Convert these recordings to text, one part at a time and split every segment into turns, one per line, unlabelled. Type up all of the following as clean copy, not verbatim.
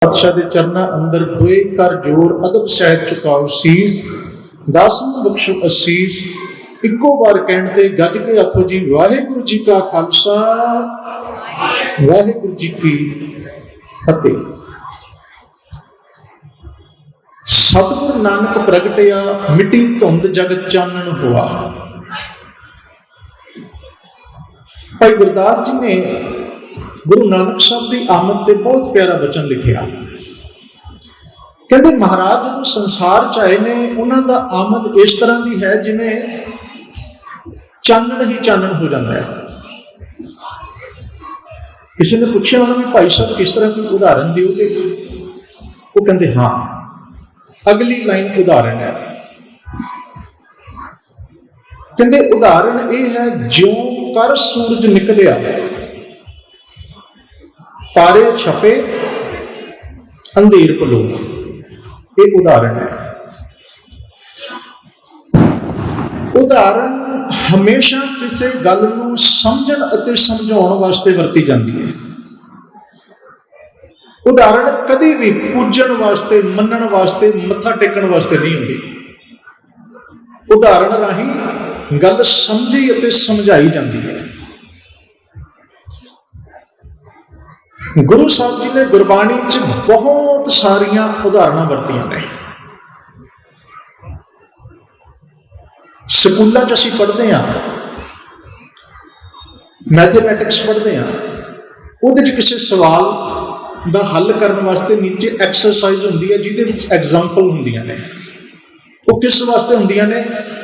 पातशाह के चरणा अंदर दुए कर जोर अदब सहित झुकाओ शीस दस नूं बख्शो असीस इक्को बार कहण ते गज के आखो जी वाहिगुरू जी का खालसा वाहिगुरू जी की फतेह। सतगुरु नानक प्रगटिया मिट्टी धुंध जग चानन हुआ। भाई गुरदास जी ने गुरु नानक साहब की आमद से बहुत प्यारा बचन लिखिया। कहते महाराज जो संसार च आए ने उन्हों का आमद इस तरह की है जिमें चानन ही चानन हो जाता है। किसी ने पूछा उन्होंने भाई साहब किस तरह की उदाहरण दोगे? वो कहते हाँ, अगली लाइन उदाहरण है। कहते उदाहरण ये है ज्यों कर सूरज निकलिया तारे छपे अंधेर पलो, एक उदाहरण है। उदाहरण हमेशा किसी गल नूं समझण अते समझाउण वास्ते वरती जाती है। उदाहरण कभी भी पूजन वास्ते मनण वास्ते मत्था टेकण वास्ते नहीं होंदी। उदाहरण राही गल समझी अते समझाई जाती है। गुरु साहब जी ने गुरबाणी च बहुत सारिया उदाहरण वरतियां ने। स्कूलों च असीं पढ़ते हैं, मैथेमैटिक्स पढ़ते हैं, उहदे च किसी सवाल का हल करने वास्ते नीचे एक्सरसाइज होंदी है जिहदे विच एग्जाम्पल होंदियां ने। वो किस वास्ते होंदियां ने?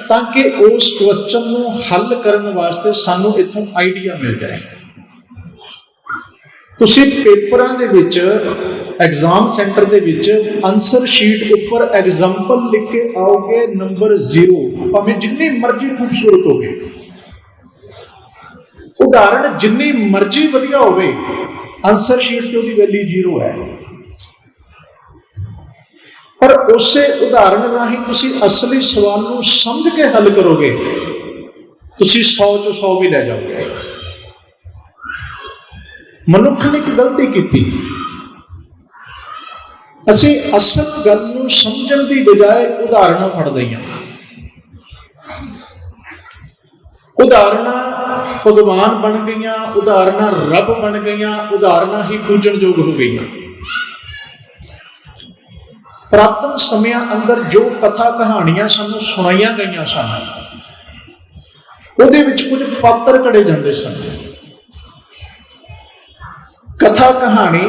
ताकि उस क्वेश्चन नूं हल करने वास्ते सानूं इत्थों आइडिया मिल जाए। तुसीं पेपरां दे विच एग्जाम सेंटर दे विच आंसर शीट उपर एग्जाम्पल लिख के आओगे नंबर 0, भावें जिन्नी मर्जी खूबसूरत होवे, उदाहरण जिन्नी मर्जी वधिया होवे, आंसर शीट ते उहदी वैल्यू 0 है। पर उसे उदाहरण राही तुसीं असली सवाल नूं समझ के हल करोगे, तुसीं 100 चों 100 भी लै जाओगे। मनुख ने एक गलती की, असी असल गल नूं समझण दी बजाय उदाहरण फड़ लईआं। उदाहरण भगवान बन गई, उदाहरण रब बन गई, उदाहरण ही पूजन योग हो गई। पुरातन समयां अंदर जो कथा कहानियां सानूं सुनाईयां गईयां सन, उहदे विच कुछ पात्र घड़े जांदे सन। कथा कहानी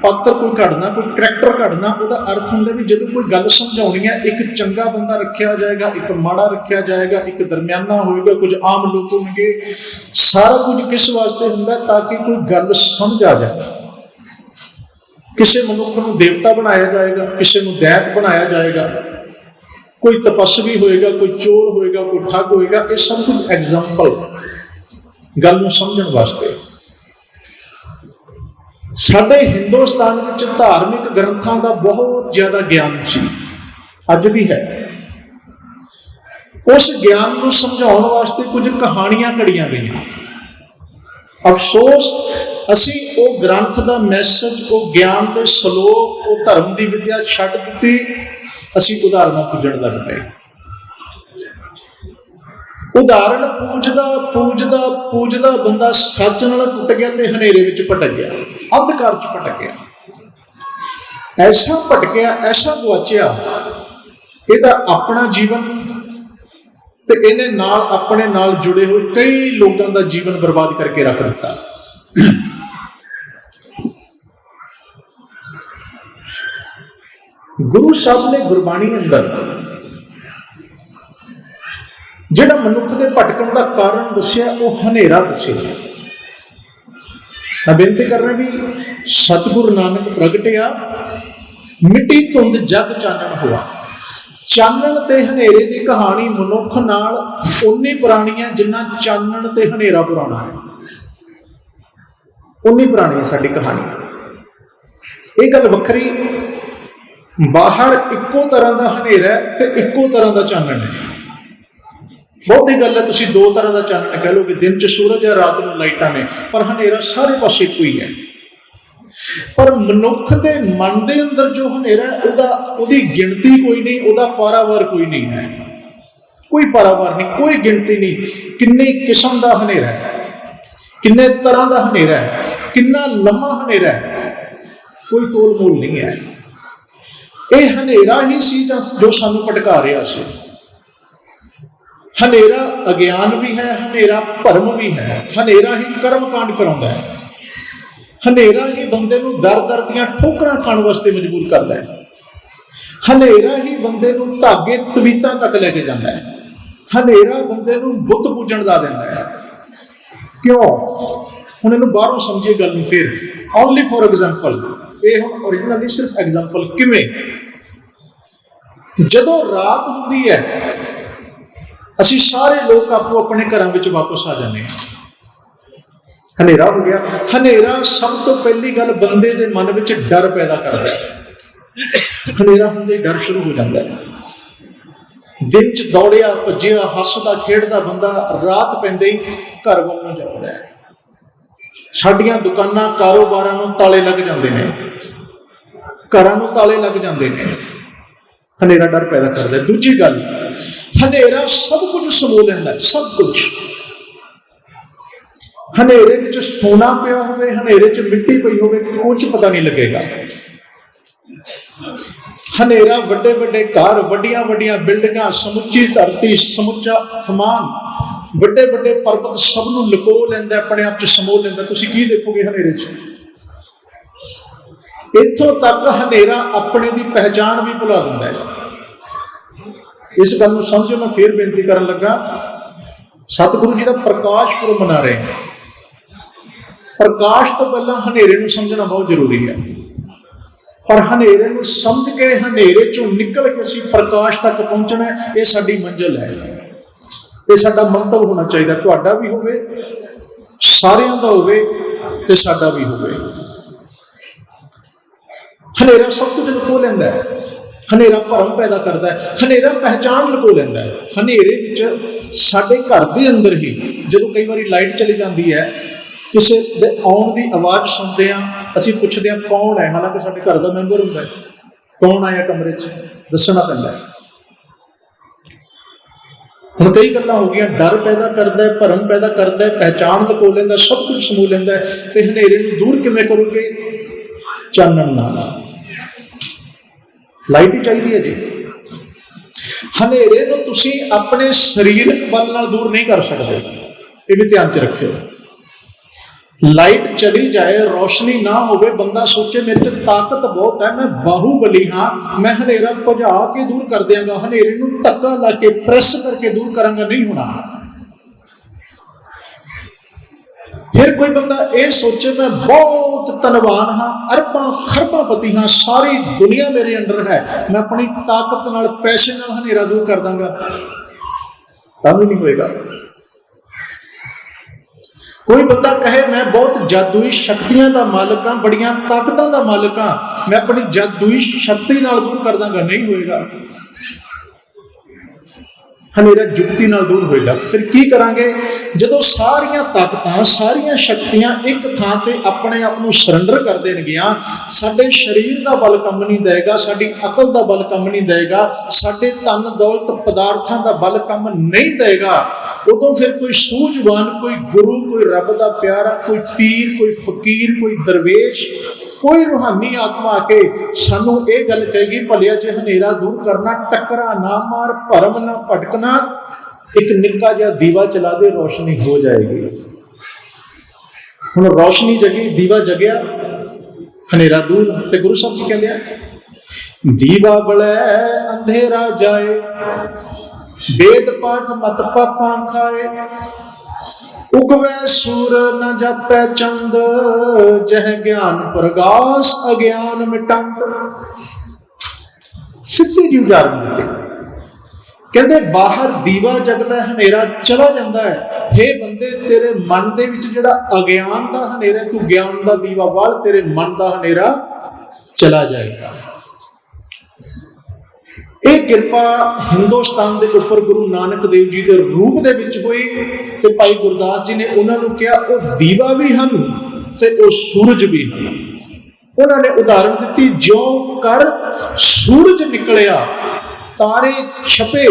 पात्र कोई घड़ना, कोई करैक्टर घड़ना, उसका अर्थ होंगे भी जो कोई गल समझानी है, एक चंगा बंदा रखा जाएगा, एक माड़ा रखा जाएगा, एक दरम्याना होएगा, कुछ आम लोग होंगे। सारा कुछ किस वास्ते होंगे? ताकि कोई गल समझ आ जाए। किसी मनुख को देवता बनाया जाएगा, किसी को दैत बनाया जाएगा, कोई तपस्वी होएगा, कोई चोर होएगा, कोई ठग होएगा। ये सब कुछ एग्जाम्पल गल समझण वास्ते। साडे हिंदुस्तान विच धार्मिक ग्रंथों का बहुत ज्यादा ज्ञान सी, अज भी है। उस ज्ञान को समझाउण वास्ते कुछ कहानियां घड़ियां गईयां। अफसोस असी वो ग्रंथ का मैसेज, वो ज्ञान के सलोक, वो धर्म की विद्या छड्ड दित्ती, असी उदाहरण पूजण लग पए। उदाहरण पूजदा पूजदा पूजदा बंदा सच नाल टुट गया ते हनेरे विच भटक गया, अंधकार च भटक गया। ऐसा भटकिया, ऐसा गुआचिया, इहदा अपना जीवन ते इहने नाल अपने नाल जुड़े हुए कई लोगों का जीवन बर्बाद करके रख दिता। गुरु साहब ने गुरबाणी अंदर जिहड़ा मनुख के भटकण का कारण दस्सिया, वो हनेरा दस्सिया। मैं बेनती कर रहा भी सतगुरु नानक प्रगटिया मिट्टी धुंध जग चानन हुआ। चानन ते हनेरे की कहानी मनुख नाल उन्नी पुरानी है जिन्ना चानन ते हनेरा पुराना है। उन्नी पुरानी है साडी कहानी। ये गल वखरी, बाहर इक्को तरह का हनेरा है ते इक्को तरह का चानन है। बहुती गल है तुसीं दो तरह का चानन कह लो कि दिन च सूरज है, रात में लाइटां ने, पर हनेरा सारे पासे कोई है। पर मनुख के मन के अंदर जो हनेरा है ਉਹਦੀ गिनती कोई नहीं, ਉਹਦਾ पारावार कोई नहीं है, कोई पारावार नहीं, कोई गिनती नहीं। किन्ने किस्म का हनेरा है, किन्ने तरह का हनेरा है, किन्ना लम्मा हनेरा है, कोई तोल मोल नहीं है। यह हनेरा ही सी जो सानू भटका रहा सी। हनेरा अज्ञान भी है, हनेरा भरम भी है, हनेरा ही कर्म कांड कराउंदा है, हनेरा ही बंदे नूं दर दर दियां ठोकरां खाण वास्ते मजबूर करदा है, हनेरा ही बंदे नूं धागे तवीतां तक लैके जांदा है, हनेरा बंदे नूं बुत पूजण दा दिंदा है। क्यों? हुण इहनूं बाहरों समझिए गल नूं, फिर ओनली फॉर एग्जाम्पल, ये हुण ओरिजिनली सिर्फ एग्जाम्पल। किवें? जदों रात हुंदी है असीं सारे लोग आपो अपने घरां विच वापस आ जांदे हां, हनेरा हो गया। हनेरा सब तो पहली गल बंदे दे मन विच डर पैदा करदा है। हनेरा हुंदे डर शुरू हो जाता है। दिन च दौड़िया भज्जिया हसदा खेड़दा बंदा रात पैंदे ही घर वल नूं जांदा है। साडियां दुकानां कारोबारां नूं ताले लग जांदे ने, घरां नूं ताले लग जांदे ने। हनेरा डर पैदा करदा है। दूजी गल, हनेरा सब कुछ समो लैंदा है, सब कुछ। हनेरे विच सोना पिया होवे, हनेरे च मिट्टी पई होवे, कुछ पता नहीं लगेगा। हनेरा वड्डे वड्डे घर, वड्डियां वड्डियां बिल्डिंगां, समुची धरती, समुचा समान, वड्डे वड्डे पर्वत सब नूं लुको लैंदा, अपने आप च समो लैंदा। तुसीं की देखोगे हनेरे च? इत्थों तक हनेरा अपने दी पहचान भी भुला दिंदा है। इस गल नूं समझो। मैं फिर बेनती करन लगा, सतगुरु जी दा प्रकाश पुरब मना रहे हैं। प्रकाश तो पहला हनेरे नूं समझना बहुत जरूरी है, पर हनेरे नूं समझ के हनेरे चों निकल के असीं प्रकाश तक पहुंचना, ये साडी मंजिल है। ये साडा मंतव होना चाहिए, तुहाडा भी होवे, सारियां दा होवे ते साडा भी होवे। हनेरा सब कुछ लुको लैंदा है, हनेरा भरम पैदा करता है, हनेरा पहचान लुको लैंदा है। हनेरे विच साडे घर दे अंदर ही जदों कई बारी लाइट चली जाती है, किसी दे आउण दी आवाज़ सुनते हैं, असीं पुछदे हां कौन है, हालांकि साडे घर दा मैंबर हुंदा है, कौन आया कमरे च, दसना पैंदा है। हुण कई गल्लां हो गईयां, डर पैदा करदा है, भरम पैदा करदा है, पहचान लुको लैंदा, सब कुछ समो लैंदा है। ते हनेरे नूं दूर किवें करोगे? चानण नाल। लाइट ही चाहिए है जी। हनेरे नूं तुसीं अपने सरीरक बल नाल दूर नहीं कर सकते, ये भी ध्यान च रखियो। लाइट चली जाए, रोशनी ना होवे, बंदा सोचे मेरे च ताकत बहुत है, मैं बाहुबली हाँ, मैं हनेरा भजा के दूर कर देंगा, हनेरे नूं धक्का ला के प्रेस करके दूर करांगा, नहीं होना। फिर कोई बंदा ये सोचे मैं बहुत धनवान हाँ, अरबां खरबां पति हाँ, सारी दुनिया मेरे अंडर है, मैं अपनी ताकत नाल, पैसे नाल हनेरा दूर कर दांगा, तब भी नहीं होएगा। कोई बंदा कहे मैं बहुत जादुई शक्तियां का मालिक हाँ, बड़ियां ताकतों का मालिक हाँ, मैं अपनी जादुई शक्ति नाल दूर कर दांगा, नहीं होएगा। हनेरा जुक्ति नाल दूर होएगा। फिर की करांगे? जदों सारियां ताकतां, सारियां शक्तियां एक थां ते अपने आप नूं सरैंडर कर देणगियां, साडे शरीर दा बल काम नहीं देगा, साडी अकल दा बल काम नहीं देगा, साडे धन दौलत पदार्थां दा बल काम नहीं देगा, उदों फिर कोई सूझवान, कोई गुरु, कोई रब दा प्यारा, कोई पीर, कोई फकीर, कोई दरवेश, कोई रूहानी आत्मा आके सानू ये गल कहेगी, भलिया जे हनेरा दूर करना, टकरा ना मार, भरम ना भटकना, एक निक्का जिहा दीवा चला दे, रोशनी हो जाएगी। हुण रोशनी जगी, दीवा जगया, हनेरा दूर। ते गुरु साहब जी कहंदे आ, दीवा बलै अंधेरा जाए, वेद पाठ मत पापां खाए, उगवै सूर न जापै चंद, जह ज्ञान प्रगास अज्ञान मिटंग। सिद्धी जी उदाहरण देते, कहते बाहर दीवा जगदा, हनेरा चला जाता है। हे बंदे, तेरे मन दे विच जिहड़ा अज्ञान दा हनेरा, तू ज्ञान दा दीवा बाल, तेरे मन दा हनेरा चला जाएगा। ਇਹ ਕਿਰਪਾ ਹਿੰਦੁਸਤਾਨ ਦੇ ਉੱਪਰ ਗੁਰੂ ਨਾਨਕ ਦੇਵ ਜੀ ਦੇ ਰੂਪ ਦੇ ਵਿੱਚ ਹੋਈ, ਤੇ ਭਾਈ ਗੁਰਦਾਸ ਜੀ ਨੇ ਉਹਨਾਂ ਨੂੰ ਕਿਹਾ ਉਹ ਦੀਵਾ ਵੀ ਹਨ ਤੇ ਉਹ ਸੂਰਜ ਵੀ ਹਨ। उन्होंने उदाहरण दी, ज्यों कर सूरज निकलिया तारे छपे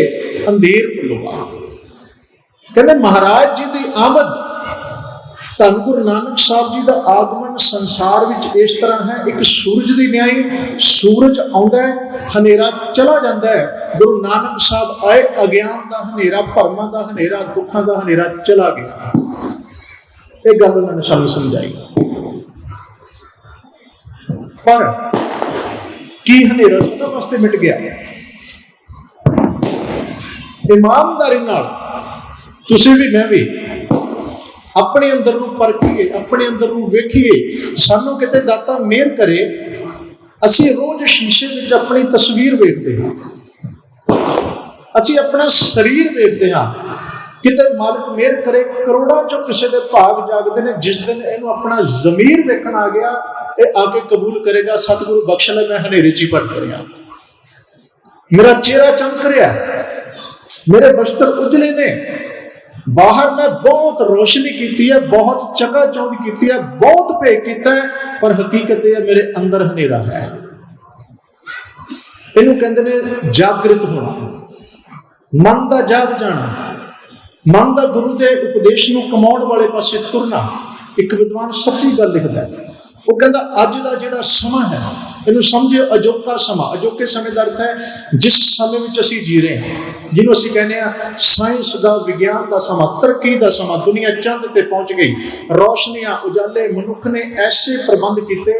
अंधेर पलोआ। कहते महाराज जी की आमद, धन गुरु नानक साहब जी का आगमन संसार विच इस तरह है, एक सूरज की न्याई, सूरज आउंदा है, हनेरा चला जाता है। गुरु नानक साहब आए, अज्ञान का हनेरा, भरमा का हनेरा, दुखों का हनेरा चला गया। ये गल उन्होंने सानू समझाई। पर की हनेरा सदा वास्ते मिट गया? ईमानदारी नाल तुसीं भी मैं भी अपने अंदर नूं परखीए, अपने अंदर नूं वेखीए। सानू किते दाता मेहर करे, असीं रोज शीशे विच अपनी तस्वीर वेखदे हां, असीं अपना शरीर वेखदे हां। किते मालिक मेहर करे, करोड़ां चों किसे दे भाग जागदे ने, जिस दिन इहनूं अपना ज़मीर वेखण आ गया, ये आके कबूल करेगा, सतगुरु बख्श ले, मैं हनेरे च ही भटक रहा, मेरा चेहरा चमक रहा, मेरे वस्त्र उजले ने, बाहर मैं बहुत रोशनी की है, बहुत चकाचौंध की है, बहुत भेद किया है, पर हकीकत यह मेरे अंदर हनेरा है। इनू कहते ने जागृत होना, मन का जाग जाना, मन का गुरु के उपदेश को कमाउण वाले पासे तुरना। एक विद्वान सच्ची गल लिखता है, वो कहता अज का जिहड़ा समा है, इनू समझियो अजोका समा। अजोके समय का अर्थ है जिस समय में असीं जी रहे हैं, जिन्हों असीं कहने साइंस का, विज्ञान का समा, तरक्की का समा, दुनिया चंद ते पहुंच गई, रोशनियां उजाले, मनुख ने ऐसे प्रबंध किए।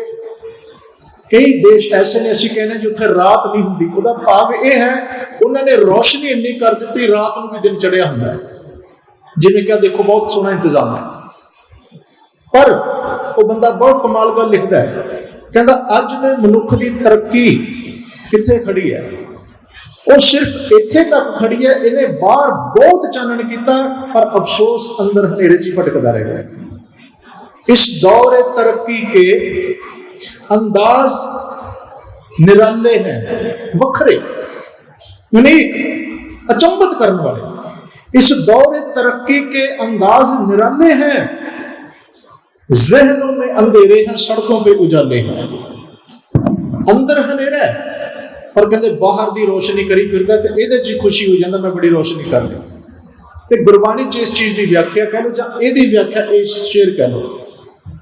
कई देश ऐसे ने असीं कहने जिथे रात नहीं हुंदी, उहदा भाव यह है उन्होंने रोशनी इन्नी कर दी, रात को भी दिन चढ़िया हुंदा है। जिवें क्या देखो बहुत सोहना इंतजाम है। पर वो बंदा बहुत कमाल गल लिखता है, कहता अज दे मनुख की तरक्की किथे खड़ी है? वो सिर्फ इत्थे तक खड़ी है, इन्हें बाहर बहुत चानन किया, पर अफसोस अंदर हनेरे च भटकदा रह गया। इस दौरे तरक्की के अंदाज निराले हैं, वखरे, यूनिक, अचंभित करने वाले। इस दौरे तरक्की के अंदाज निराले हैं, जहनों में अंधेरे हैं, सड़कों पे उजाले हैं, अंदर हनेरा है, पर कहते बाहर की रोशनी करी फिरदा ते इहदे च खुशी हो जाता, मैं बड़ी रोशनी कर रहा। ते गुरबाणी च इस चीज की व्याख्या कह लो, जां इहदी व्याख्या इस शेर कह लो।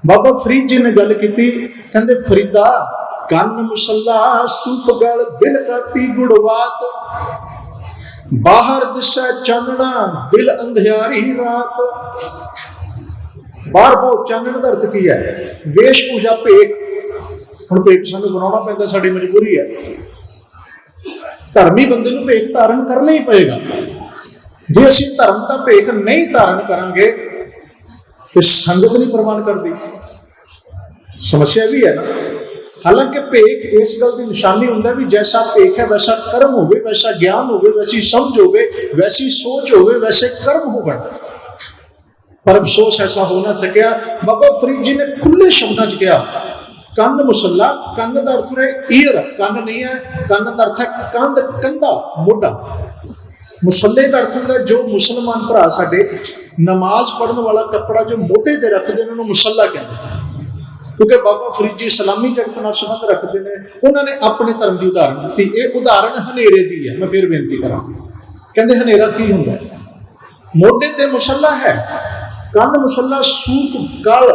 बाबा फरीद जी ने गल की, कहते फरीदा कन मुसल्ला सूफ गल दिल काती गुड़वात, बाहर दिशा चानना दिल अंधियारी रात। बाहर बहुत चानन का अर्थ की है? वेश पूजा भेख। हुण भेख सानू बनाउणा पैंदा, साडी मजबूरी है। धर्मी बंदे नूं भेख धारण करना ही पेगा। जे असीं धर्म का भेख नहीं धारण करांगे तो संगत नहीं प्रवान करती। समस्या भी है ना। हालांकि भेख इस गल की निशानी हुंदा भी जैसा भेख है वैसा कर्म होवे, वैसा ज्ञान होवे, वैसी समझ होवे, वैसी सोच होवे, वैसे कर्म होवन। पर अफसोस ऐसा हो ना सकिया। बाबा फरीद जी ने खुले शब्दों च कहा, कंध मुसल्ला, कंध का अर्थ है ईयर, कंध नहीं है, कंध का अर्थ है कंध, कंधा, मोटा। मुसल्ले का अर्थ होता है जो मुसलमान भरा साडे नमाज पढ़ने वाला कपड़ा जो मोटे ते रखते हैं, उन्होंने मुसल्ला कहते हैं। क्योंकि बाबा फरीद जी सलामी जगत नाल संबंध रखते हैं, उन्होंने अपने धर्म की उदाहरण दी। ये उदाहरण हनेरे की है। मैं फिर बेनती करा, कहते हनेरा की होंगे? मोटे ते मुसल्ला है, कंध मुसल्ला सूफ गल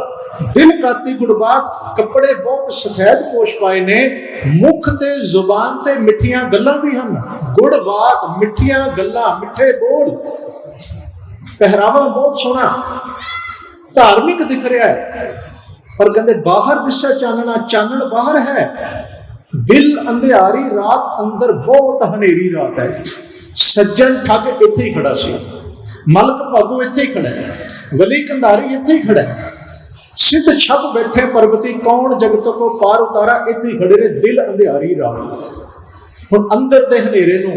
दिल काती गुड़बात, कपड़े बहुत सफेद पोश पाए ने, मुख ते जुबान ते मिठियां गल्लां भी हैं। गुड़बात मिठियां गल्लां, मिठे बोल, पहरावा बहुत सोहना धार्मिक दिख रहा है। पर कहते बाहर दिशा चानना, चानन बाहर है, दिल अंधियारी रात, अंदर बहुत हनेरी रात है। सज्जन ठग इत्थे ही खड़ा सी, मलक भागू इत्थे ही खड़ा है, वली कंधारी इत्थे ही खड़ा है, सिद्ध छप बैठे पर्वती कौन जगत को पार उतारा, इत्थे ही खड़े ने। दिल अंधियारी रात। हुण अंदर दे हनेरे नूं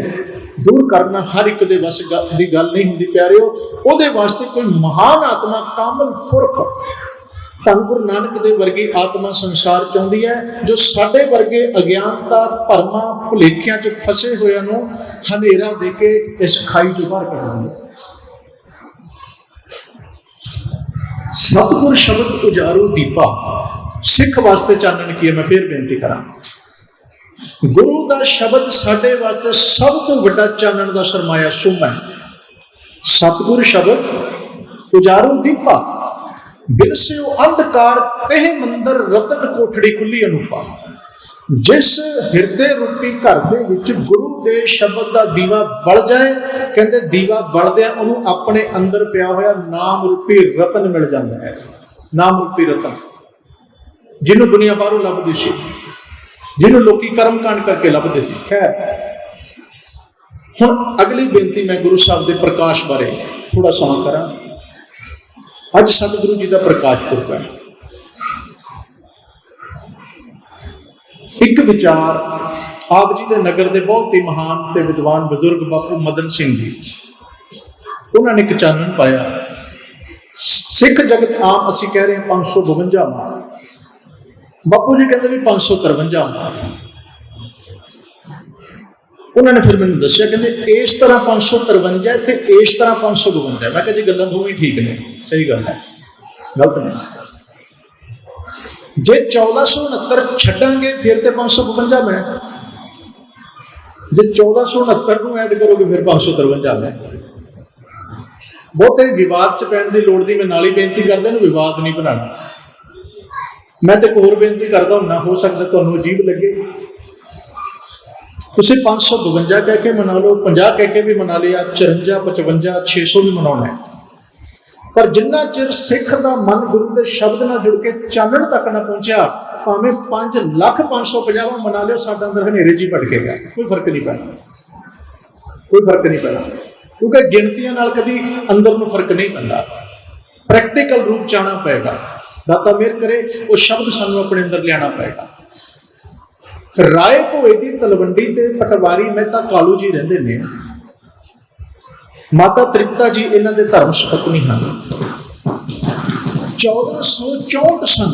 दूर करना हर एक दे वस दी गल नहीं हुंदी प्यारिओ। ओहदे वास्ते कोई महान आत्मा, कामल पुरख, धन गुरु नानक दे वर्गी आत्मा संसार चाहती है, जो साडे वर्गे अज्ञानता भरमा भुलेखियां च फसे होया नूं हनेरा दे के इस खाई तो बाहर कढांदी है। सतगुर शब्द उजारू दीपा, सिख वास्ते चानन की है। मैं फिर बेनती करा, गुरु का शब्द साडे वास्ते सब तो वड्डा चानन का सरमाया सुम है। सतगुर शब्द उजारू दीपा, बिलसियो अंधकार तेह मंदिर रतन कोठड़ी खुली अनूपा। जिस हिरदे रूपी घर दे विच गुरु दे शब्द का दीवा बल जाए, कहते दीवा बलदिया उन्होंने अपने अंदर पिया होया नाम रूपी रतन मिल जाता है। नाम रूपी रतन जिन्होंने दुनिया बाहरों लभदी सी, जिन्होंने लोग कर्म कांड करके लभदे सी। खैर, हुण अगली बेनती मैं गुरु साहब के प्रकाश बारे थोड़ा समा करा। अज सतगुरु जी का प्रकाश पुरब है। एक विचार आप जी के नगर के बहुत ही महान ते विद्वान बुजुर्ग बापू मदन सिंह जी, उन्होंने एक चानन पाया। सिख जगत आम असी कह रहे हैं 552 मां, बापू जी कहते भी 553 मां। उन्होंने फिर मैंने दसिया, कहते इस तरह 553 है तो इस तरह 552। मैं कहा जी गल्लां दोवें ठीक ने, सही गल है, गलत नहीं। जे 1469 छड्डांगे फिर तो 552 में, जे 1469 को ऐड करोगे फिर 553 में। बहुते विवाद च पैण की लोड़ नहीं। मैं नाल ही बेनती करदा इहनूं विवाद नहीं बनाना। मैं तो एक होर बेनती करदा हुंदा, हो सकदा तुहानूं अजीब लगे, तुसीं 552 कह के मना लो, 50 कह के भी मना लिया, 54 55 600 भी मनाउणा है, पर जिन्ना चिर सिख का मन गुरु के शब्द नाल जुड़ के चानण तक ना पहुंचा, भावें 5,550 मना लियो, साडा अंदर हनेरे जी भटकेगा, कोई फर्क नहीं पैना, कोई फर्क नहीं पैना। क्योंकि गिणतियां नाल कभी अंदर में फर्क नहीं पैंदा, प्रैक्टिकल रूप च आना पेगा। दाता मेहर करे वो शब्द सानू अपने अंदर लियाना पेगा। राय भोए की तलवंडी ते पटवारी मेहता कालू जी रहिंदे ने, माता तृप्ता जी इन्हां दे धर्म पत्नी हैं। 1464 सन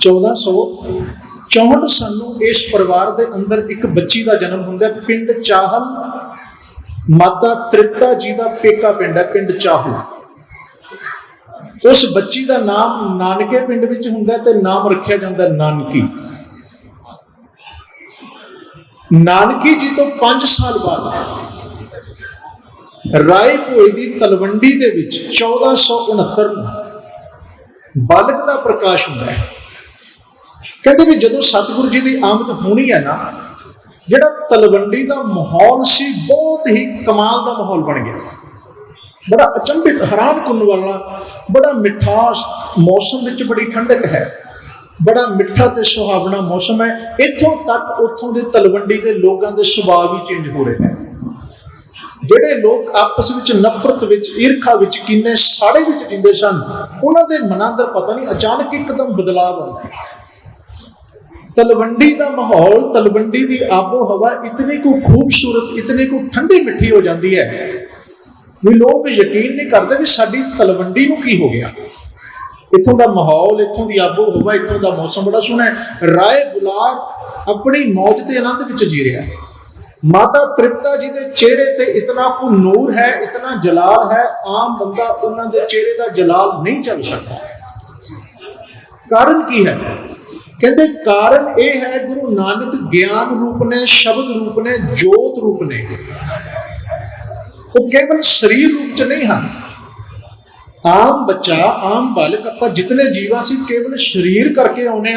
1464 सन इस परिवार के अंदर एक बच्ची का जन्म होंदा है। पिंड चाहल, माता तृप्ता जी का पेका पिंड है, पिंड चाहू। उस बच्ची का नाम नानके पिंड विच हुंदा है ते नाम रखिया जांदा है नानकी। नानकी जी तो 5 साल बाद राय भोए की तलवंडी दे विच 1469 बालक का प्रकाश होता है। कहते भी जदों सतगुरु जी की आमद होनी है ना, जिहड़ा तलवंडी का माहौल सी बहुत ही कमाल का माहौल बन गया। बड़ा अचंभित हैरान करने वाला, बड़ा मिठास मौसम विच बड़ी ठंडक है, बड़ा मिठा ते सुहावना मौसम है। इथों तक उथों के तलवंडी के लोगों के सुभाव भी चेंज हो रहे हैं। ਜਿਹੜੇ लोग आपस ਵਿੱਚ नफरत ਵਿੱਚ ਈਰਖਾ ਵਿੱਚ ਕਿੰਨੇ ਸਾੜੇ ਵਿੱਚ ਜਿੰਦੇ ਸਨ, ਉਹਨਾਂ ਦੇ ਮਨਾਂ ਅੰਦਰ ਪਤਾ ਨਹੀਂ ਅਚਾਨਕ ਇੱਕਦਮ ਬਦਲਾਅ ਆਉਂਦਾ ਹੈ। तलवंडी का माहौल, तलवंडी की आबो हवा इतनी को खूबसूरत, इतनी को ठंडी मिठी हो जाती है भी लोग यकीन नहीं करते भी साडी तलवंडी नूं की हो गया। इथों का माहौल, इथों की आबो हवा, इथों का मौसम बड़ा सोहना है। राय बुलार अपनी मौज के आनंद विच जी रहा है। माता तृप्ता जी के चेहरे ते इतना को नूर है, इतना जलाल है, आम बंदा उन्होंने चेहरे का जलाल नहीं चल सकता। कारण की है? कहते कारण यह है गुरु नानक ज्ञान रूप ने, शब्द रूप ने, जोत रूप ने, वो केवल शरीर रूप च नहीं हैं। आम बच्चा, आम बालक, आप जितने जीवा से केवल शरीर करके आने,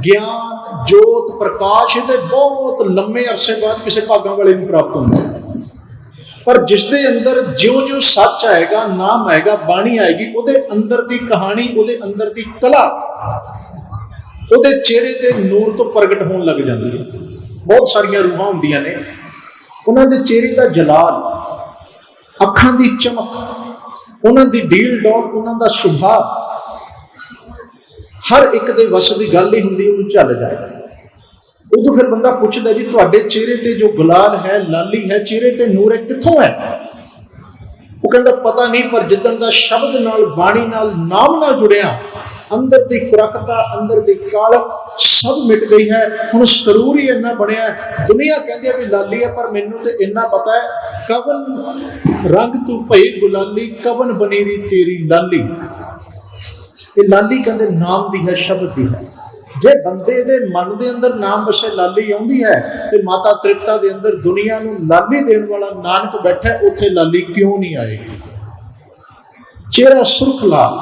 ज्ञान जोत प्रकाश ये बहुत लंबे अरसे बाद किसी भागों वाले को प्राप्त होंगे। पर जिसके अंदर ज्यों ज्यों सच आएगा, नाम आएगा, बाणी आएगी, वो अंदर की कहानी, वो अंदर की कला, वो चेहरे के नूर तो प्रगट होने लग जाती है। बहुत सारिया रूहां होंदियां ने, उन्होंने चेहरे का जलाल, अखां की चमक, उन्होंने डील डॉल, उन्होंने सुभाव, हर एक दे वस की गल ही होंदी, उन्होंने झल जाए। उदों फिर बंदा पूछता जी तुहाडे चेहरे ते जो गुलाल है, लाली है, चेहरे ते नूर है, कित्थों है? वो कहता पता नहीं, पर जिदन दा शब्द नाल, बाणी नाल, नाम नाल जुड़िया, अंदर की कुरकता, अंदर की कालक सब मिट गई है। हुण सरूर ही इन्ना बनया है। दुनिया कहती है भी लाली है, पर मैनू तो इन्ना पता है, कवन रंग तू भई गुलाली, कवन बनीरी तेरी लाली। ਇਹ ਲਾਲੀ ਕਹਿੰਦੇ ਨਾਮ ਦੀ ਹੈ, ਸ਼ਬਦ ਦੀ ਹੈ। ਜੇ ਬੰਦੇ ਦੇ ਮਨ ਦੇ ਅੰਦਰ ਨਾਮ ਵਸੇ ਲਾਲੀ ਆਉਂਦੀ ਹੈ ਤੇ ਮਾਤਾ ਤ੍ਰਿਪਤਾ ਦੇ ਅੰਦਰ ਦੁਨੀਆ ਨੂੰ ਲਾਲੀ ਦੇਣ ਵਾਲਾ ਨਾਨਕ ਬੈਠਾ, ਉੱਥੇ ਲਾਲੀ ਕਿਉਂ ਨਹੀਂ ਆਏਗੀ? ਚਿਹਰਾ ਸੁਰਖ ਲਾਲ,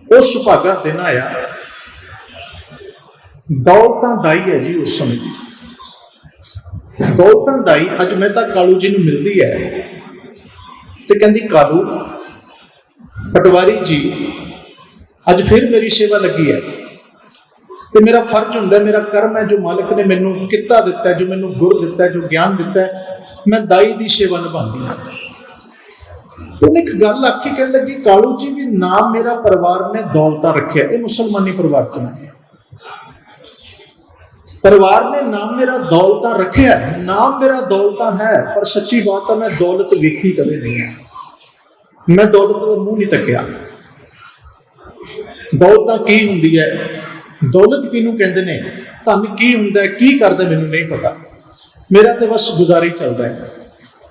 ਉਹ ਸੁਭਾਗਾ ਦਿਨ ਆਇਆ। ਦੌਲਤਾਂ ਦਾਈ ਹੈ ਜੀ ਉਸ ਸਮੇਂ ਦੀ, ਦੌਲਤਾਂ ਦਾਈ। ਅੱਜ ਮੈਂ ਤਾਂ ਕਾਲੂ ਜੀ ਨੂੰ ਮਿਲਦੀ ਹੈ ਤੇ ਕਹਿੰਦੀ, ਕਾਲੂ ਪਟਵਾਰੀ ਜੀ ਅੱਜ ਫਿਰ ਮੇਰੀ ਸੇਵਾ ਲੱਗੀ ਹੈ ਤੇ ਮੇਰਾ ਫਰਜ਼ ਹੁੰਦਾ, ਮੇਰਾ ਕਰਮ ਹੈ, ਜੋ ਮਾਲਕ ਨੇ ਮੈਨੂੰ ਕਿੱਤਾ ਦਿੱਤਾ, ਜੋ ਮੈਨੂੰ ਗੁਰ ਦਿੱਤਾ, ਜੋ ਗਿਆਨ ਦਿੱਤਾ, ਮੈਂ ਦਾਈ ਦੀ ਸੇਵਾ ਨਿਭਾਉਂਦੀ ਹਾਂ। ਤੇ ਉਹਨੇ ਇੱਕ ਗੱਲ ਆਖੀ, ਕਹਿਣ ਲੱਗੀ, ਕਾਲੂ ਜੀ ਵੀ ਨਾਮ ਮੇਰਾ ਪਰਿਵਾਰ ਨੇ ਦੌਲਤਾਂ ਰੱਖਿਆ, ਇਹ ਮੁਸਲਮਾਨੀ ਪਰਿਵਾਰ ਚ ਨਹੀਂ, ਪਰਿਵਾਰ ਨੇ ਨਾਮ ਮੇਰਾ ਦੌਲਤਾਂ ਰੱਖਿਆ, ਨਾਮ ਮੇਰਾ ਦੌਲਤਾਂ ਹੈ, ਪਰ ਸੱਚੀ ਬਾਤ ਹੈ ਮੈਂ ਦੌਲਤ ਵੇਖੀ ਕਦੇ ਨਹੀਂ ਹੈ, ਮੈਂ ਦੌਲਤ ਦਾ ਮੂੰਹ ਨਹੀਂ ਤੱਕਿਆ। ਦੌਲਤਾਂ ਕੀ ਹੁੰਦੀ ਹੈ, ਦੌਲਤ ਕਿਹਨੂੰ ਕਹਿੰਦੇ ਨੇ, ਧਨ ਕੀ ਹੁੰਦਾ, ਕੀ ਕਰਦਾ, ਮੈਨੂੰ ਨਹੀਂ ਪਤਾ, ਮੇਰਾ ਤੇ ਬਸ ਗੁਜ਼ਾਰਾ ਹੀ ਚੱਲਦਾ ਹੈ।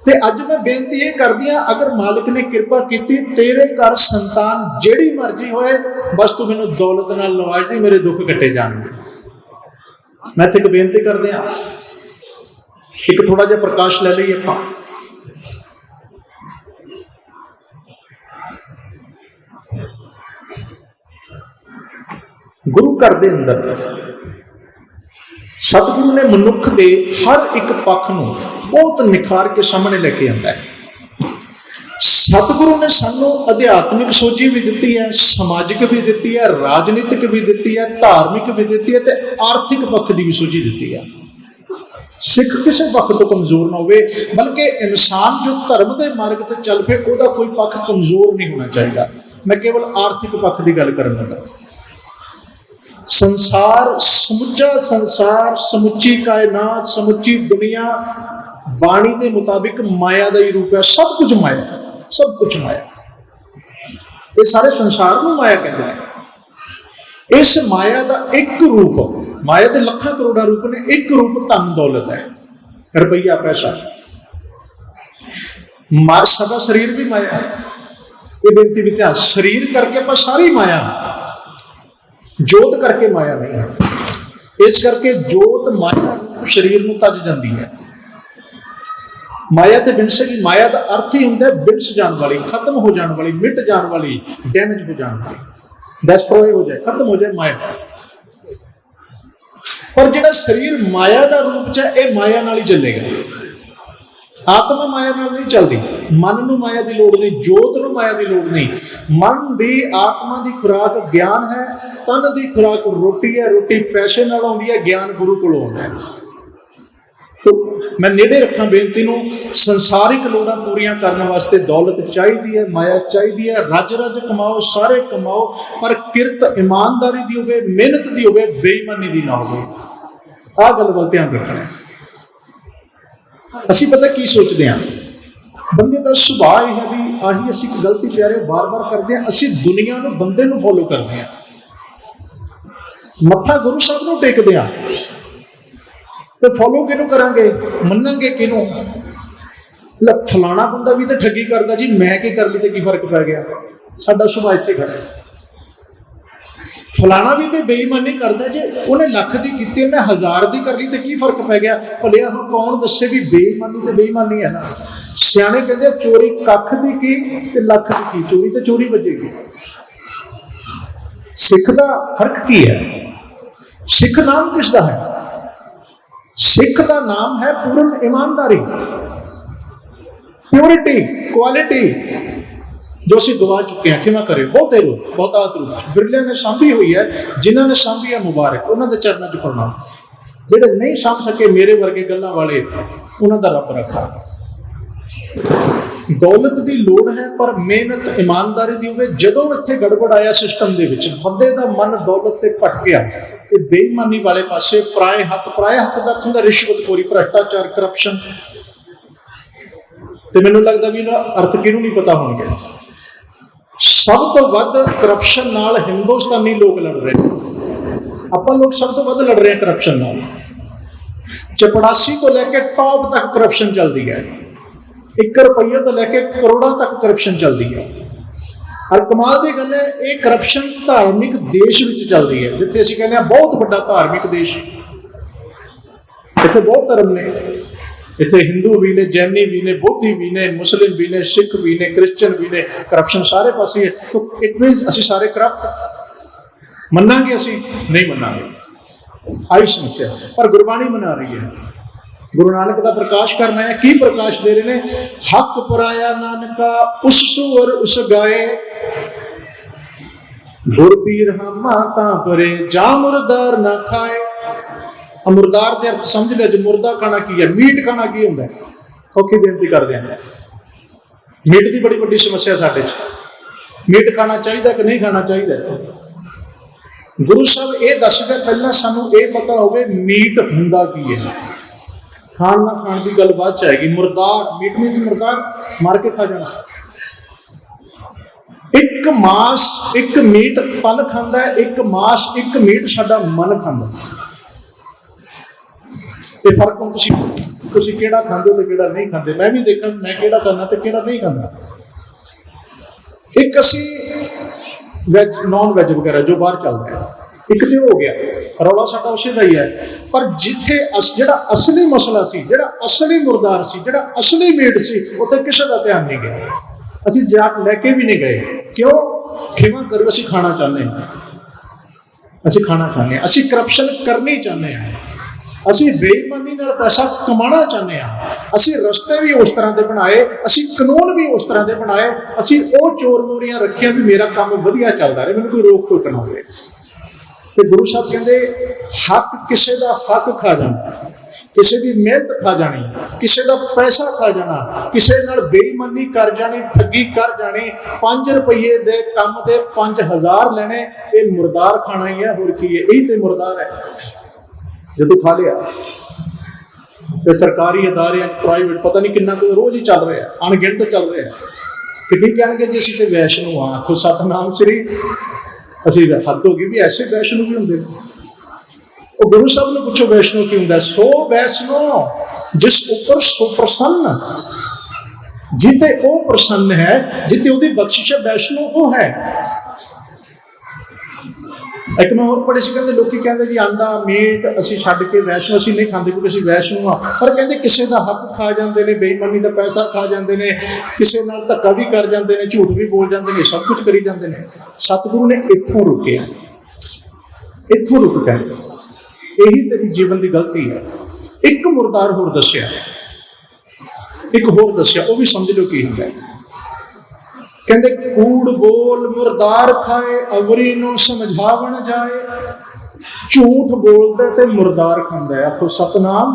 ਤੇ ਅੱਜ ਮੈਂ ਬੇਨਤੀ ਇਹ ਕਰਦੀ ਹਾਂ, ਅਗਰ ਮਾਲਕ ਨੇ ਕਿਰਪਾ ਕੀਤੀ, ਤੇਰੇ ਘਰ ਸੰਤਾਨ ਜਿਹੜੀ ਮਰਜ਼ੀ ਹੋਏ, ਬਸ ਤੂੰ ਮੈਨੂੰ ਦੌਲਤ ਨਾਲ ਨਵਾਜ਼ ਦੇ, ਮੇਰੇ ਦੁੱਖ ਕੱਟੇ ਜਾਣਗੇ। ਮੈਂ ਇੱਥੇ ਇੱਕ ਬੇਨਤੀ ਕਰਦੇ ਹਾਂ, ਇੱਕ ਥੋੜਾ ਜਿਹਾ ਪ੍ਰਕਾਸ਼ ਲੈ ਲਈਏ ਆਪਾਂ। ਗੁਰੂ ਘਰ ਦੇ ਅੰਦਰ ਸਤਿਗੁਰੂ ਨੇ ਮਨੁੱਖ ਦੇ ਹਰ ਇੱਕ ਪੱਖ ਨੂੰ ਬਹੁਤ ਨਿਖਾਰ ਕੇ ਸਾਹਮਣੇ ਲੈ ਕੇ ਆਂਦਾ ਹੈ। ਸਤਿਗੁਰੂ ਨੇ ਸਾਨੂੰ ਅਧਿਆਤਮਿਕ ਸੋਝੀ ਵੀ ਦਿੱਤੀ ਹੈ, ਸਮਾਜਿਕ ਵੀ ਦਿੱਤੀ ਹੈ, ਰਾਜਨੀਤਿਕ ਵੀ ਦਿੱਤੀ ਹੈ, ਧਾਰਮਿਕ ਵੀ ਦਿੱਤੀ ਹੈ ਤੇ ਆਰਥਿਕ ਪੱਖ ਦੀ ਵੀ ਸੋਝੀ ਦਿੱਤੀ ਹੈ। ਸਿੱਖ ਕਿਸੇ ਪੱਖ ਤੋਂ ਕਮਜ਼ੋਰ ਨਾ ਹੋਵੇ, ਬਲਕਿ ਇਨਸਾਨ ਜੋ ਧਰਮ ਦੇ ਮਾਰਗ ਤੇ ਚੱਲ ਪਏ, ਉਹਦਾ ਕੋਈ ਪੱਖ ਕਮਜ਼ੋਰ ਨਹੀਂ ਹੋਣਾ ਚਾਹੀਦਾ। ਮੈਂ ਕੇਵਲ ਆਰਥਿਕ ਪੱਖ ਦੀ ਗੱਲ ਕਰਨ ਲੱਗਾ। ਸੰਸਾਰ, ਸਮੁੱਚਾ ਸੰਸਾਰ, ਸਮੁੱਚੀ ਕਾਇਨਾਤ, ਸਮੁੱਚੀ ਦੁਨੀਆ ਬਾਣੀ ਦੇ ਮੁਤਾਬਿਕ ਮਾਇਆ ਦਾ ਹੀ ਰੂਪ ਹੈ। ਸਭ ਕੁਝ ਮਾਇਆ, ਸਭ ਕੁਝ ਮਾਇਆ। ਇਹ ਸਾਰੇ ਸੰਸਾਰ ਨੂੰ ਮਾਇਆ ਕਹਿੰਦੇ ਨੇ। ਇਸ ਮਾਇਆ ਦਾ ਇੱਕ ਰੂਪ, ਮਾਇਆ ਦੇ ਲੱਖਾਂ ਕਰੋੜਾਂ ਰੂਪ ਨੇ, ਇੱਕ ਰੂਪ ਧਨ ਦੌਲਤ ਹੈ, ਰੁਪਈਆ ਪੈਸਾ। ਸਾਡਾ ਸਰੀਰ ਵੀ ਮਾਇਆ ਹੈ। ਇਹ ਬੇਨਤੀ ਵੀ ਧਿਆਨ, ਸਰੀਰ ਕਰਕੇ ਆਪਾਂ ਸਾਰੀ ਮਾਇਆ, ਜੋਤ ਕਰਕੇ ਮਾਇਆ ਨਹੀਂ ਹੈ। ਇਸ ਕਰਕੇ ਜੋਤ ਮਾਇਆ ਸਰੀਰ ਨੂੰ ਤਜ ਜਾਂਦੀ ਹੈ। ਮਾਇਆ ਤੇ ਬਿਨਸਗੀ, ਮਾਇਆ ਦਾ ਅਰਥ ਹੀ ਹੁੰਦਾ ਬਿਨਸ ਜਾਣ ਵਾਲੀ, ਖਤਮ ਹੋ ਜਾਣ ਵਾਲੀ, ਮਿਟ ਜਾਣ ਵਾਲੀ, ਡੈਮੇਜ ਹੋ ਜਾਣ ਵਾਲੀ, ਡੈਸਟਰੋਏ ਹੋ ਜਾਏ, ਖਤਮ ਹੋ ਜਾਏ ਮਾਇਆ। ਪਰ ਜਿਹੜਾ ਸਰੀਰ ਮਾਇਆ ਦਾ ਰੂਪ ਚ ਹੈ, ਇਹ ਮਾਇਆ ਨਾਲ ਹੀ ਚੱਲੇਗਾ। ਆਤਮਾ ਮਾਇਆ ਨਾਲ ਨਹੀਂ ਚੱਲਦੀ। ਮਨ ਨੂੰ ਮਾਇਆ ਦੀ ਲੋੜ ਨਹੀਂ, ਜੋਤ ਨੂੰ ਮਾਇਆ ਦੀ ਲੋੜ ਨਹੀਂ। ਮਨ ਦੀ, ਆਤਮਾ ਦੀ ਖੁਰਾਕ ਗਿਆਨ ਹੈ, ਤਨ ਦੀ ਖੁਰਾਕ ਰੋਟੀ ਹੈ। ਰੋਟੀ ਪੈਸੇ ਨਾਲ ਆਉਂਦੀ ਹੈ, ਗਿਆਨ ਗੁਰੂ ਕੋਲੋਂ ਆਉਂਦਾ ਹੈ। ਤੋ ਮੈਂ ਨੇੜੇ ਰੱਖਾਂ ਬੇਨਤੀ ਨੂੰ, ਸੰਸਾਰਿਕ ਲੋੜਾਂ ਪੂਰੀਆਂ ਕਰਨ ਵਾਸਤੇ ਦੌਲਤ ਚਾਹੀਦੀ ਹੈ, ਮਾਇਆ ਚਾਹੀਦੀ ਹੈ। ਰੱਜ ਰੱਜ ਕਮਾਓ, ਸਾਰੇ ਕਮਾਓ, ਪਰ ਕਿਰਤ ਇਮਾਨਦਾਰੀ ਦੀ ਹੋਵੇ, ਮਿਹਨਤ ਦੀ ਹੋਵੇ, ਬੇਈਮਾਨੀ ਦੀ ਨਾ ਹੋਵੇ। ਆਹ ਗੱਲ ਵੱਲ ਧਿਆਨ ਰੱਖਣਾ। ਅਸੀਂ ਪਤਾ ਕੀ ਸੋਚਦੇ ਹਾਂ, ਬੰਦੇ ਦਾ ਸੁਭਾਅ ਇਹ ਹੈ ਵੀ ਆਹੀ ਅਸੀਂ ਇੱਕ ਗਲਤੀ ਪਿਆਰੇ ਬਾਰ-ਬਾਰ ਕਰਦੇ ਹਾਂ, ਅਸੀਂ ਦੁਨੀਆ ਨੂੰ, ਬੰਦੇ ਨੂੰ ਫੋਲੋ ਕਰਦੇ ਹਾਂ। ਮੱਥਾ ਗੁਰੂ ਸਾਹਿਬ ਨੂੰ ਟੇਕਦੇ ਹਾਂ ਤੇ ਫੋਲੋ ਕਿਹਨੂੰ ਕਰਾਂਗੇ, ਮੰਨਾਂਗੇ ਕਿਹਨੂੰ? ਫਲਾਣਾ ਬੰਦਾ ਵੀ ਤਾਂ ਠੱਗੀ ਕਰਦਾ ਜੀ, ਮੈਂ ਕੀ ਕਰ ਲਈ ਤੇ ਕੀ ਫਰਕ ਪੈ ਗਿਆ? ਸਾਡਾ ਸੁਭਾਅ ਇੱਥੇ ਖੜਾ ਹੈ। ਫਲਾਣਾ ਵੀ ਤੇ ਬੇਈਮਾਨੀ ਕਰਦਾ, ਜੇ ਉਹਨੇ ਲੱਖ ਦੀ ਕੀਤੀ, ਮੈਂ 1000 ਦੀ ਕਰ ਲਈ ਤੇ ਕੀ ਫਰਕ ਪੈ ਗਿਆ? ਭਲਿਆ ਹੁਣ ਕੌਣ ਦੱਸੇ ਵੀ ਬੇਈਮਾਨੀ ਤੇ ਬੇਈਮਾਨੀ ਹੈ ਨਾ। ਸਿਆਣੇ ਕਹਿੰਦੇ ਚੋਰੀ ਕੱਖ ਦੀ ਕੀ ਤੇ ਲੱਖ ਦੀ ਕੀ, ਚੋਰੀ ਤੇ ਚੋਰੀ ਵੱਜੇਗੀ। ਸਿੱਖ ਦਾ ਫਰਕ ਕੀ ਹੈ? ਸਿੱਖ ਨਾਮ ਕਿਸ ਦਾ ਹੈ? ਸਿੱਖ ਦਾ ਨਾਮ ਹੈ ਪੂਰਨ ਇਮਾਨਦਾਰੀ, ਪਿਓਰਿਟੀ, ਕੁਆਲਿਟੀ, ਜੋ ਅਸੀਂ ਗਵਾ ਚੁੱਕੇ ਹਾਂ। ਕਿਵੇਂ ਕਰੇ? ਬਹੁਤੇ ਰੂਪ, ਬਹੁਤਾਤ ਰੂਪ। ਬਿਰਲਿਆਂ ਨੇ ਸਾਂਭੀ ਹੋਈ ਹੈ, ਜਿਨ੍ਹਾਂ ਨੇ ਸਾਂਭੀ ਹੈ ਮੁਬਾਰਕ, ਉਹਨਾਂ ਦੇ ਚਰਨਾਂ 'ਚ ਪ੍ਰਣਾਮ। ਜਿਹੜੇ ਨਹੀਂ ਸਾਂਭ ਸਕੇ, ਮੇਰੇ ਵਰਗੇ ਗੱਲਾਂ ਵਾਲੇ, ਉਹਨਾਂ ਦਾ ਰੱਬ ਰੱਖਾ। ਦੌਲਤ ਦੀ ਲੋੜ ਹੈ, ਪਰ ਮਿਹਨਤ ਇਮਾਨਦਾਰੀ ਦੀ ਹੋਵੇ। ਜਦੋਂ ਇੱਥੇ ਗੜਬੜ ਆਇਆ ਸਿਸਟਮ ਦੇ ਵਿੱਚ, ਬੰਦੇ ਦਾ ਮਨ ਦੌਲਤ ਤੇ ਭਟਕ ਗਿਆ ਤੇ ਬੇਈਮਾਨੀ ਵਾਲੇ ਪਾਸੇ, ਪਰਾਏ ਹੱਕ ਦਾ ਅਰਥ ਹੁੰਦਾ ਰਿਸ਼ਵਤਖੋਰੀ, ਭ੍ਰਿਸ਼ਟਾਚਾਰ, ਕਰਪਸ਼ਨ। ਤੇ ਮੈਨੂੰ ਲੱਗਦਾ ਵੀ ਇਹਦਾ ਅਰਥ ਕਿਹਨੂੰ ਨਹੀਂ ਪਤਾ ਹੋਣਗੇ। ਸਭ ਤੋਂ ਵੱਧ ਕਰਪਸ਼ਨ ਨਾਲ ਹਿੰਦੁਸਤਾਨੀ ਲੋਕ ਲੜ ਰਹੇ ਨੇ। ਆਪਾਂ ਲੋਕ ਸਭ ਤੋਂ ਵੱਧ ਲੜ ਰਹੇ ਹਾਂ ਕਰਪਸ਼ਨ ਨਾਲ। ਚਪੜਾਸੀ ਤੋਂ ਲੈ ਕੇ ਟੌਪ ਤੱਕ ਕਰਪਸ਼ਨ ਚੱਲਦੀ ਹੈ। 1 ਰੁਪਈਆ ਤੋਂ ਲੈ ਕੇ ਕਰੋੜਾਂ ਤੱਕ ਕਰਪਸ਼ਨ ਚੱਲਦੀ ਹੈ। और कमाल की गल है, ये करप्शन धार्मिक देश में चल रही है, जिथे असीं कहने बहुत बड़ा धार्मिक देश, इत्थे बहुत धर्म ने, इत्थे हिंदू भी ने, जैनी भी ने, बौद्धी भी ने, मुस्लिम भी ने, सिख भी ने, क्रिश्चियन भी ने, करप्शन सारे पासे है। तो इट मीनस असीं सारे करप्ट मनांगे? असीं नहीं मनांगे। आई समस्या, पर गुरबाणी मना रही है। गुरु नानक का प्रकाश करना है, की प्रकाश दे रहे हैं? हक पराया नानका उस सुअर उस गाए, गुर पीर हामा तां परे जा मुर्दार ना खाए। मुर्दार के अर्थ समझ लिया, जो मुर्दा खाना की है, मीट खाना की होंगे। सौखी बेनती करते हैं, मीट की बड़ी बड़ी समस्या साडे च, मीट खाना चाहिए कि नहीं खाना चाहिए? गुरु साहब ये दसदे, पहला सानू ये पता होवे मीट हुंदा की है। खाण ना खाण की गल बाद च आएगी। मुर्दार मीट में भी मुर्दार मार के खा जाना। एक मास एक मीट तन खांदा है, एक मास एक मीट साडा मन खांदा। ये फर्क हम तुसी केड़ा खांदे हो ते केड़ा नहीं खांदे। मैं भी देखा मैं केड़ा करना ते केड़ा नहीं करना। एक असी वैज नॉन वैज वगैरह जो बाहर चल रहा है, एक तो हो गया, रौला साडा उसे का ही है। पर जिथे जिहड़ा असली मसला सी, जिहड़ा असली मुर्दार सी, जिहड़ा असली मीट सी, उत्थे किसी का ध्यान नहीं गया। असीं जाक लैके भी नहीं गए। क्यों? खिमा करो, असीं खाना चाहते हैं, असीं खाना चाहते हैं, असीं करप्शन करनी चाहते हैं, असीं बेईमानी नाल पैसा कमाना चाहते हैं, असीं रस्ते भी उस तरह के बनाए, असीं कानून भी उस तरह के बनाए, असीं वो चोर मोरियां रखिया भी मेरा काम वधिया चलता रहे, मैनूं कोई रोक टोक ना होवे। तो गुरु साहब कहते हक किसी का हक खा जाना, किसी की मेहनत खा जानी, किसी का पैसा खा जाना, किसी नाल बेईमानी कर जानी, ठगी कर जानी, 5 रुपये दे काम दे 5000 लेने, ये मुर्दार खाना ही है। होर की है? यही तो मुर्दार है। जो खा लिया तो सरकारी अदारे प्राइवेट पता नहीं कितना कोई रोज ही चल रहा है, अणगिणत चल रहा है। तो की कहेंगे जी असीं ते वैष्णो हाँ, आखो सतनाम श्री, असीं हद हो गई भी ऐसे वैष्णो भी होंगे। और गुरु साहब ने पूछो वैष्णो की होंगे? सो वैष्णो जिस ऊपर सो प्रसन्न, जिते ओ प्रसन्न है, जिते ओदी बख्शिश वैष्णो वो है। एक मैं और पढ़ी सी, कहते लोग कहते जी आंडा मीट असीं छड्ड के वैष्णो असीं नहीं खांदे क्योंकि असीं वैष्णो हाँ, पर कहते किसी का हक खा जाते हैं, बेईमानी का पैसा खा जाते हैं, किसी नाल धक्का भी कर जाते हैं, झूठ भी बोल जाते हैं, सब कुछ करी जाते हैं। सतगुरु ने इत्थों रुकिया, इत्थों रुक गए। यही तेरी जीवन की गलती है। एक मुर्दार होर दस्या, एक होर दस्या, वो भी समझ लो की होंदा है। कहते कूड़ बोल मुर्दार खाए, अवरी नूं समझावण जाए। झूठ बोलता ते मुर्दार खांदा है। आपको सतनाम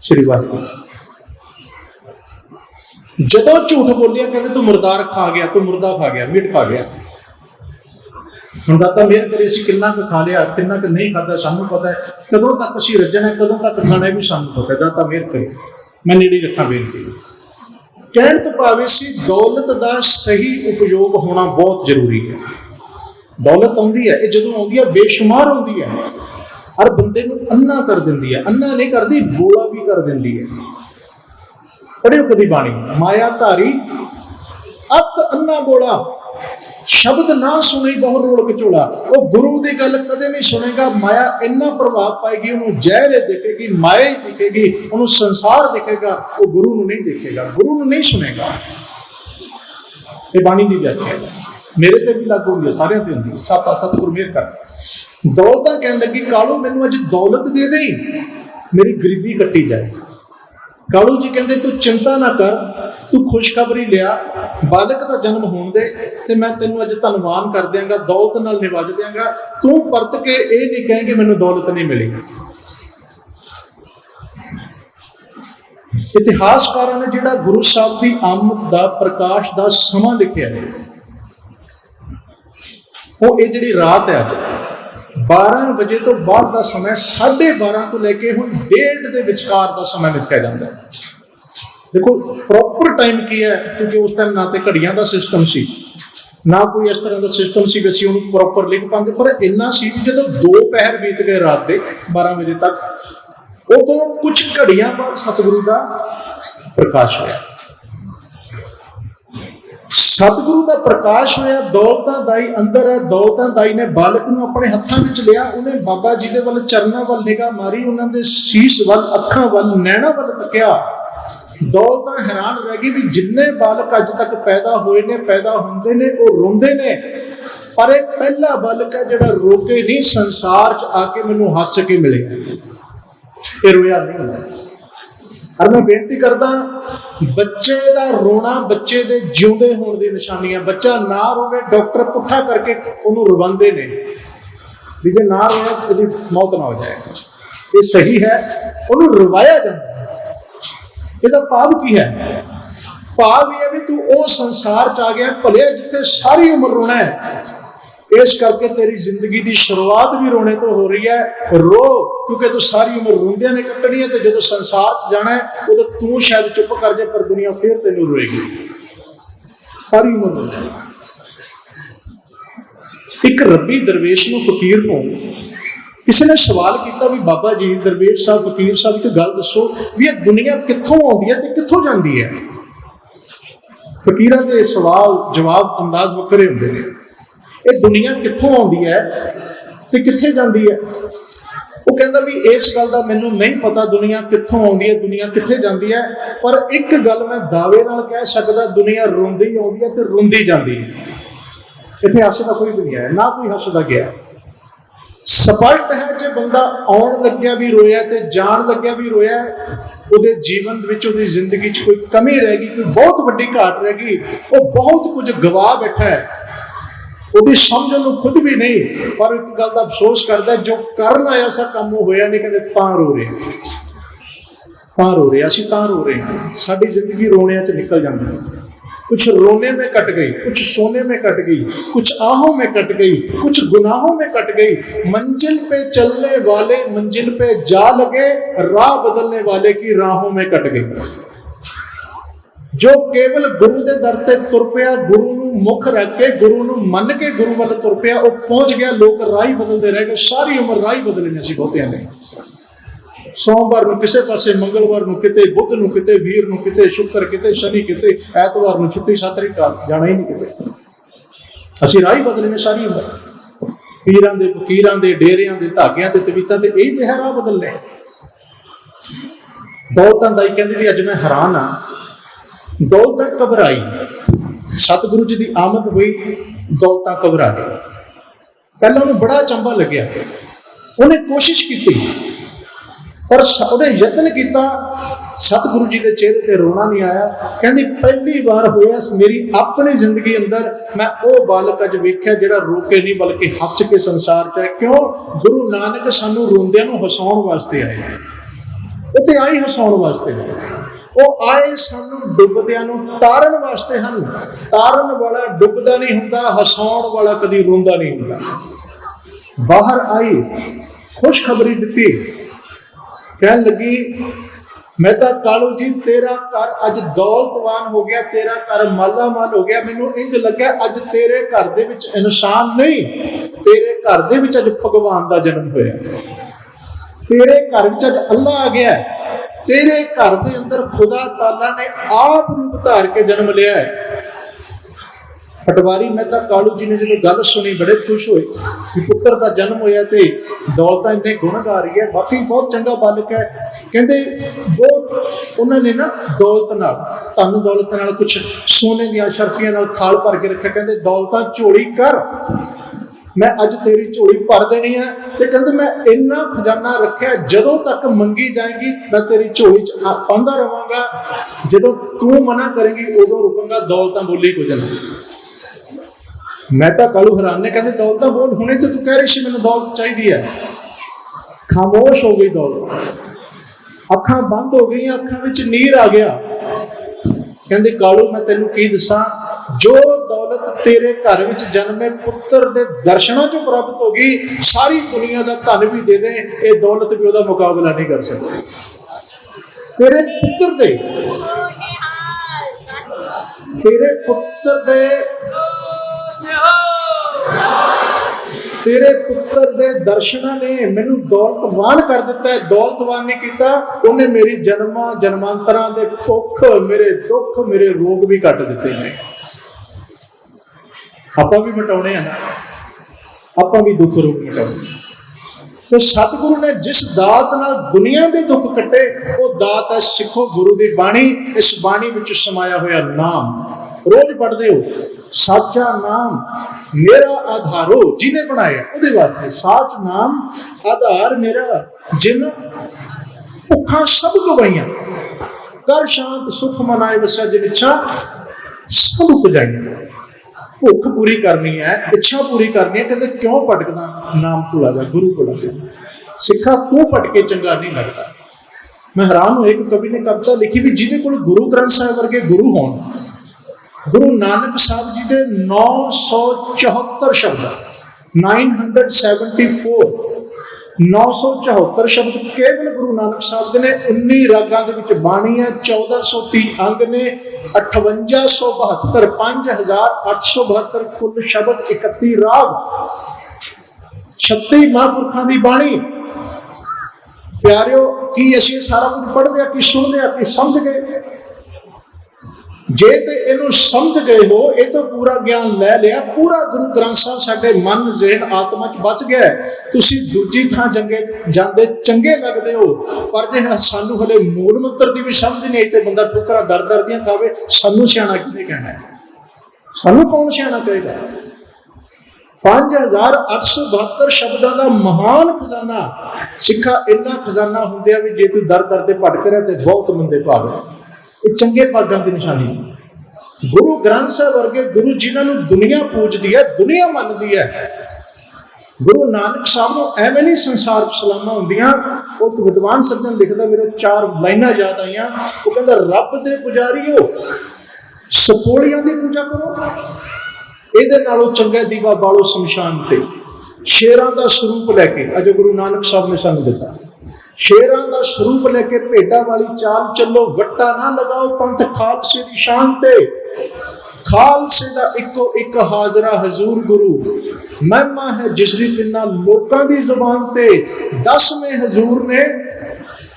श्री वाहिगुरू। जदों झूठ बोलिया कहते तू मुर्दार खा गया, तू मुर्दा खा गया, मीट खा गया। हुण दाता मेहर करे असीं किन्ना क खा लिया, किन्ना क नहीं खादा सानूं पता है, कदों तक असीं रज्जना है, कदों तक खाना भी सानूं पता है। दाता मेहर करे। मैं नेड़े रखा बेनती। कहण तो भावे सी दौलत का सही उपयोग होना बहुत जरूरी है। दौलत आउंदी है, जदों आउंदी है बेशुमार आउंदी है, और बंदे नूं अन्ना कर दिंदी है। अन्ना नहीं करती, बोला भी कर दिंदी है। पढ़ियो कदी बाणी, माया धारी अत अन्ना बोला, शब्द ना सुने बहु रोल कचोला। वो गुरु की गल कदे नहीं सुनेगा, माया इन्ना प्रभाव पाएगी, उन्होंने जहर दिखेगी, माया ही दिखेगी, उन्होंने संसार दिखेगा, वो गुरु नहीं देखेगा, गुरु नहीं सुनेगा। ये बाणी की व्याख्या मेरे ते भी लागू होंगी, सारे ते होंगी। सतगुरु मेहर कर। दौलत कहन लगी कालू मैनू अज दौलत दे दे, मेरी गरीबी कट्टी जाए। कालू जी कहते तू चिंता ना कर, तू खुशखबरी लिया, बालक का जन्म होने दे, ते मैं तेनों अज धनवान कर देंगा, दौलत नाल निवाज देंगा। तू परत के ये नहीं कहेंगे मैनू दौलत नहीं मिली। इतिहासकारों ने जिहड़ा गुरु साहब की आमद का प्रकाश का समा लिखिया है, वो ये जिहड़ी रात है अज 12 बजे तो बाद का समय 12:30 तो लेके हुण 1:30 के विचकार का समय लिखा जाता है। देखो प्रॉपर टाइम की है, क्योंकि उस टाइम ना तो घड़ियां का सिस्टम सी, ना कोई इस तरह का सिस्टम सी कि उन्होंने प्रॉपर लिख पाते। पर इन्ना सी जो 2 पहर बीत गए रात के 12 बजे तक, उदों कुछ घड़ियां बाद सतगुरु का प्रकाश होया। सतगुरु का प्रकाश होया, दौलतां दाई अंदर है, दौलतां दाई ने बालक नूं अपने हत्थां विच लिया, उन्हें बाबा जी दे वल चरनां वल निगाह मारी, उन्हां दे शीश वल, अखां वल, नैणां वल तकिया। दौलतां हैरान रह गई भी जिन्ने बालक अज तक पैदा होए ने, पैदा हुंदे ने, वो रोंदे ने, पर एक पहला बालक है जिहड़ा रो के नहीं संसार च आके मैनूं हस के मिले, ये रोया नहीं। और मैं बेनती करदा, बच्चे का रोना बच्चे दे जिउंदे होण दी निशानी है। बच्चा ना रोवे, डॉक्टर पुट्ठा करके उन्होंने रुवांदे ने भी जे ना रोया उसकी मौत ना हो जाए, ये सही है, उन्होंने रुवाया जाता है। इसका भाव की है? भाव यह भी तू ओ संसार च आ गया भले जिथे सारी उम्र रोना है, इस करके तेरी जिंदगी की शुरुआत भी रोने तो हो रही है। रो, क्योंकि तू सारी उम्र रोंदिया ने कटनी है, तो जो संसार जाना है उदों तू शायद चुप कर जाए, पर दुनिया फिर तेन रोएगी सारी उम्र रोना। एक रब्बी दरवेश नूं, फकीर नूं किसी ने सवाल किया भी बाबा जी, दरवेश साहब, फकीर साहब, एक गल दसो भी ये दुनिया कित्थों आउंदी है ते कित्थों जांदी है? फकीरां दे सवाल जवाब अंदाज वक्रे हुंदे ने। ये दुनिया कित्थों आउंदी है ते कित्थे जांदी है? वो कहंदा भी इस गल दा मैनूं नहीं पता दुनिया कित्थों आउंदी है, दुनिया कित्थे जांदी है, पर एक गल मैं दावे नाल कह सकदा, दुनिया रोंदी आउंदी है ते रोंदी जांदी है। इत्थे हसदा कोई भी नहीं है, ना कोई हसदा गया। स्पष्ट है जे बंदा आउण लग्या भी रोया ते जाण लग्या भी रोया, ਉਹਦੇ जीवन विच ਉਹਦੀ जिंदगी च कोई कमी रह गई, कोई बहुत वड्डी घाट रह गई, वो बहुत कुछ गवा बैठा है, ਉਹਦੀ समझ ਨੂੰ खुद भी नहीं, पर एक गल ਦਾ अफसोस करता जो ਕਰਨ आया सा काम होया नहीं, कहते ਤਾਂ रो रहे, ਤਾਂ रो रहे, ਅਸੀਂ ਤਾਂ रो रहे हैं। साडी जिंदगी रोनिया च निकल जाती है, कुछ रोने में कट गई, कुछ सोने में कट गई, कुछ आहों में कट गई, कुछ गुनाहों में कट गई। मंजिल पे चलने वाले मंजिल पे जा लगे, राह बदलने वाले की राहों में कट गई। जो केवल गुरु के दर ते तुर पिया, गुरु नूं मुख रख के, गुरु नूं मन के गुरु वाल तुर पिया, वो पहुंच गया। लोग राह ही बदलते रह गए, सारी उम्र राह ही बदले ने बहुतिया ने। सोमवार नूं किसे पासे, मंगलवार नूं किते, बुध नूं किते, वीर नूं किते, शुक्र किते, शनि किते, ऐतवार नूं छुट्टी, सातरी काल जाना ही नहीं किते। असीं राह ही बदले ने सारी उम्र। पीरां दे, फकीरां दे, डेरियां दे, धागियां ते तवीतां ते यही ते है राह बदलने। दौलतां दाई कहंदी भी अज मैं हैरान हाँ, दौलत घबराई, सतगुरु जी की आमद हुई, दौलतां घबरा गई। पहले उन्हें बड़ा चंबा लग्या, उन्हें कोशिश की, पर उन्हें यत्न किया, सतगुरु जी के चेहरे पर रोना नहीं आया। कहती पहली बार होया मेरी अपनी जिंदगी अंदर, मैं वो बालक अज वेख्या जिहड़ा रो के नहीं बल्कि हस के संसार च है। क्यों? गुरु नानक सानू रोंदियां नूं हसाउण वास्ते आए, उत्ते आई हसाउण वास्ते, वो आए सानू डुबदियां नूं तारन वास्ते हैं। तारन वाला डुबदा नहीं हुंदा, हसाउण वाला कदी रोंदा नहीं हुंदा। बाहर आई, खुशखबरी दी, कहन लगी मेहता कालू जी तेरा घर अज दौलतवान हो गया, तेरा घर माला माल हो गया। मैनू इंज लग्या अज तेरे घर दे विच इंसान नहीं, तेरे घर दे विच अज भगवान दा जन्म होया, तेरे घर विच अज अल्लाह आ गया, तेरे घर के अंदर खुदा ताला ने आप रूप धार के जन्म लिया है। पटवारी मेहता कालू जी ने जो गल सुनी बड़े खुश हुए कि पुत्र का जन्म होया ते दौलत इन्ने गुण गा रही है, बाकी बहुत चंगा बालक है। कहते बहुत उन्होंने ना दौलत नाल, धन दौलत नाल, कुछ सोने दी शर्फियां नाल थाल भर के रखा। कहते दौलत झोली कर, मैं अज तेरी झोली भर देनी है। तो कहते मैं इन्ना खजाना रखा, जदों तक मंगी जाएगी मैं तेरी झोली च पांदा रहांगा, जदों तू मना करेंगी उदों रुकांगा। दौलत बोली कुछ नहीं। मेहता कालू हैरान ने, कहते दौलत बोल, हुणे तो तू कह रही सी मैनूं दौलत चाहिए है। खामोश हो गई दौलत, अखां बंद हो गई, अखां विच नीर आ गया। कहते कालू मैं तेनू की दसां, जो दौलत तेरे घर विच जन्मे पुत्र दे दर्शनां चों प्राप्त हो गई, सारी दुनिया दा धन भी दे दे, ये दौलत भी उहदा मुकाबला नहीं कर सकती। तेरे पुत्र दे, तेरे पुत्र दे, तेरे पुत्र दे दर्शनां ने मैनू दौलतवान कर दिता है। दौलतवान नहीं किया, उन्हें मेरी जन्मां जन्मांतरां दे भुख, मेरे दुख, मेरे रोग भी कट दिते हैं। ਆਪਾਂ ਵੀ ਮਿਟਾਉਣੇ ਆ ਨਾ, ਆਪਾਂ ਵੀ ਦੁੱਖ ਰੋਗ ਮਿਟਾਉਣੇ। ਤੇ ਸਤਿਗੁਰੂ ਨੇ ਜਿਸ ਦਾਤ ਨਾਲ ਦੁਨੀਆ ਦੇ ਦੁੱਖ ਕੱਟੇ, ਉਹ ਦਾਤ ਹੈ ਸਿੱਖੋ ਗੁਰੂ ਦੀ ਬਾਣੀ। ਇਸ ਬਾਣੀ ਵਿੱਚ ਸਮਾਇਆ ਹੋਇਆ ਨਾਮ ਰੋਜ਼ ਪੜ੍ਹਦੇ ਹੋ। ਸਾਚਾ ਨਾਮ ਮੇਰਾ ਆਧਾਰੋ, ਜਿਹਨੇ ਬਣਾਇਆ ਉਹਦੇ ਵਾਸਤੇ ਸਾਚ ਨਾਮ ਆਧਾਰ ਮੇਰਾ, ਜਿਨ ਭੁੱਖਾਂ ਸਭ ਗਵਾਈਆਂ, ਕਰ ਸ਼ਾਂਤ ਸੁਖ ਮਨਾਏ ਵਸਿਆ ਜਿਨ ਇੱਛਾ ਸਭ ਉਪਜਾਈਆਂ। ਭੁੱਖ ਪੂਰੀ ਕਰਨੀ ਹੈ, ਇੱਛਾ ਪੂਰੀ ਕਰਨੀ ਹੈ। ਕਹਿੰਦੇ ਕਿਉਂ ਭਟਕਦਾ, ਨਾਮ ਭੁਲਾ ਜਾ, ਗੁਰੂ ਭੁਲਾ ਜਾ। ਸਿੱਖਾ ਤੂੰ ਭਟਕੇ ਚੰਗਾ ਨਹੀਂ ਲੱਗਦਾ। ਮੈਂ ਹੈਰਾਨ ਹੋਇਆ ਕਿ ਕਵੀ ਨੇ ਕਵਿਤਾ ਲਿਖੀ ਵੀ ਜਿਹਦੇ ਕੋਲ ਗੁਰੂ ਗ੍ਰੰਥ ਸਾਹਿਬ ਵਰਗੇ ਗੁਰੂ ਹੋਣ। ਗੁਰੂ ਨਾਨਕ ਸਾਹਿਬ ਜੀ ਦੇ 974 ਸ਼ਬਦ, 974 ਸ਼ਬਦ ਕੇਵਲ ਗੁਰੂ ਨਾਨਕ ਸਾਹਿਬ ਦੇ ਨੇ। 19 ਰਾਗਾਂ ਦੇ ਵਿੱਚ ਬਾਣੀ ਹੈ, 1430 ਅੰਗ ਨੇ, 5872 5872 ਕੁੱਲ ਸ਼ਬਦ, 31 ਰਾਗ, 36 ਮਹਾਂਪੁਰਖਾਂ ਦੀ ਬਾਣੀ। ਪਿਆਰਿਓ, ਕੀ ਅਸੀਂ ਸਾਰਾ ਕੁਝ ਪੜ੍ਹਦੇ ਆ, ਕੀ ਸੁਣਦੇ ਆ, ਕੀ ਸਮਝ ਗਏ? ਜੇ ਤੇ ਇਹਨੂੰ ਸਮਝ ਗਏ ਹੋ, ਇਹ ਤੋਂ ਪੂਰਾ ਗਿਆਨ ਲੈ ਲਿਆ, ਪੂਰਾ ਗੁਰੂ ਗ੍ਰੰਥ ਸਾਹਿਬ ਸਾਡੇ ਮਨ, ਜ਼ਿਹਨ, ਆਤਮਾ ਚ ਬਚ ਗਿਆ, ਤੁਸੀਂ ਦੂਜੀ ਥਾਂ ਜਾਂਦੇ ਚੰਗੇ ਲੱਗਦੇ ਹੋ। ਪਰ ਜੇ ਸਾਨੂੰ ਹਲੇ ਮੂਲ ਮੰਤਰ ਦੀ ਵੀ ਸਮਝ ਨਹੀਂ ਆਈ ਤੇ ਬੰਦਾ ਟੁਕਰਾ ਦਰ ਦੀਆਂ ਖਾਵੇ, ਸਾਨੂੰ ਸਿਆਣਾ ਕਿਹਨੇ ਕਹਿਣਾ ਹੈ? ਸਾਨੂੰ ਕੌਣ ਸਿਆਣਾ ਕਹੇਗਾ? 5872 ਸ਼ਬਦਾਂ ਦਾ ਮਹਾਨ ਖਜ਼ਾਨਾ। ਸਿੱਖਾ ਇੰਨਾ ਖਜ਼ਾਨਾ ਹੁੰਦਿਆ ਵੀ ਜੇ ਤੂੰ ਦਰ ਤੇ ਭਟਕ ਰਿਹਾ ਤੇ ਬਹੁਤ ਮੰਦੇ ਭਾਗ ਹੈ। ਇਹ ਚੰਗੇ ਭਾਗਾਂ ਦੀ ਨਿਸ਼ਾਨੀ। ਗੁਰੂ ਗ੍ਰੰਥ ਸਾਹਿਬ ਵਰਗੇ ਗੁਰੂ ਜਿਨ੍ਹਾਂ ਨੂੰ ਦੁਨੀਆ ਪੂਜਦੀ ਹੈ, ਦੁਨੀਆ ਮੰਨਦੀ ਹੈ। ਗੁਰੂ ਨਾਨਕ ਸਾਹਿਬ ਨੂੰ ਐਵੇਂ ਨਹੀਂ ਸੰਸਾਰ ਸਲਾਮਾਂ ਹੁੰਦੀਆਂ। ਉਹ ਇੱਕ ਵਿਦਵਾਨ ਸੱਜਣ ਲਿਖਦਾ, ਮੇਰੇ 4 ਲਾਈਨਾਂ ਯਾਦ ਆਈਆਂ। ਉਹ ਕਹਿੰਦਾ, ਰੱਬ ਦੇ ਪੁਜਾਰੀਓ ਸਪੋਲੀਆਂ ਦੀ ਪੂਜਾ ਕਰੋ, ਇਹਦੇ ਨਾਲੋਂ ਚੰਗਾ ਦੀਵਾ ਬਾਲੋ ਸ਼ਮਸ਼ਾਨ ਤੇ। ਸ਼ੇਰਾਂ ਦਾ ਸਰੂਪ ਲੈ ਕੇ, ਅਜੋ ਗੁਰੂ ਨਾਨਕ ਸਾਹਿਬ ਨੇ ਸਾਨੂੰ ਦਿੱਤਾ, ਸ਼ੇਰਾਂ ਦਾ ਸਰੂਪ ਲੈ ਕੇ ਭੇਡਾਂ ਵਾਲੀ ਚਾਲ ਚੱਲੋ, ਵੱਟਾ ਨਾ ਲਗਾਓ ਪੰਥ ਖਾਲਸੇ ਦੀ ਸ਼ਾਨ ਤੇ। ਖਾਲਸੇ ਦਾ ਇੱਕੋ ਇੱਕ ਹਾਜ਼ਰਾ ਹਜ਼ੂਰ ਗੁਰੂ, ਮਹਿਮਾ ਹੈ ਜਿਸ ਦੀ ਤਿੰਨਾਂ ਲੋਕਾਂ ਦੀ ਜ਼ੁਬਾਨ ਤੇ। 10ਵੇਂ ਹਜ਼ੂਰ ਨੇ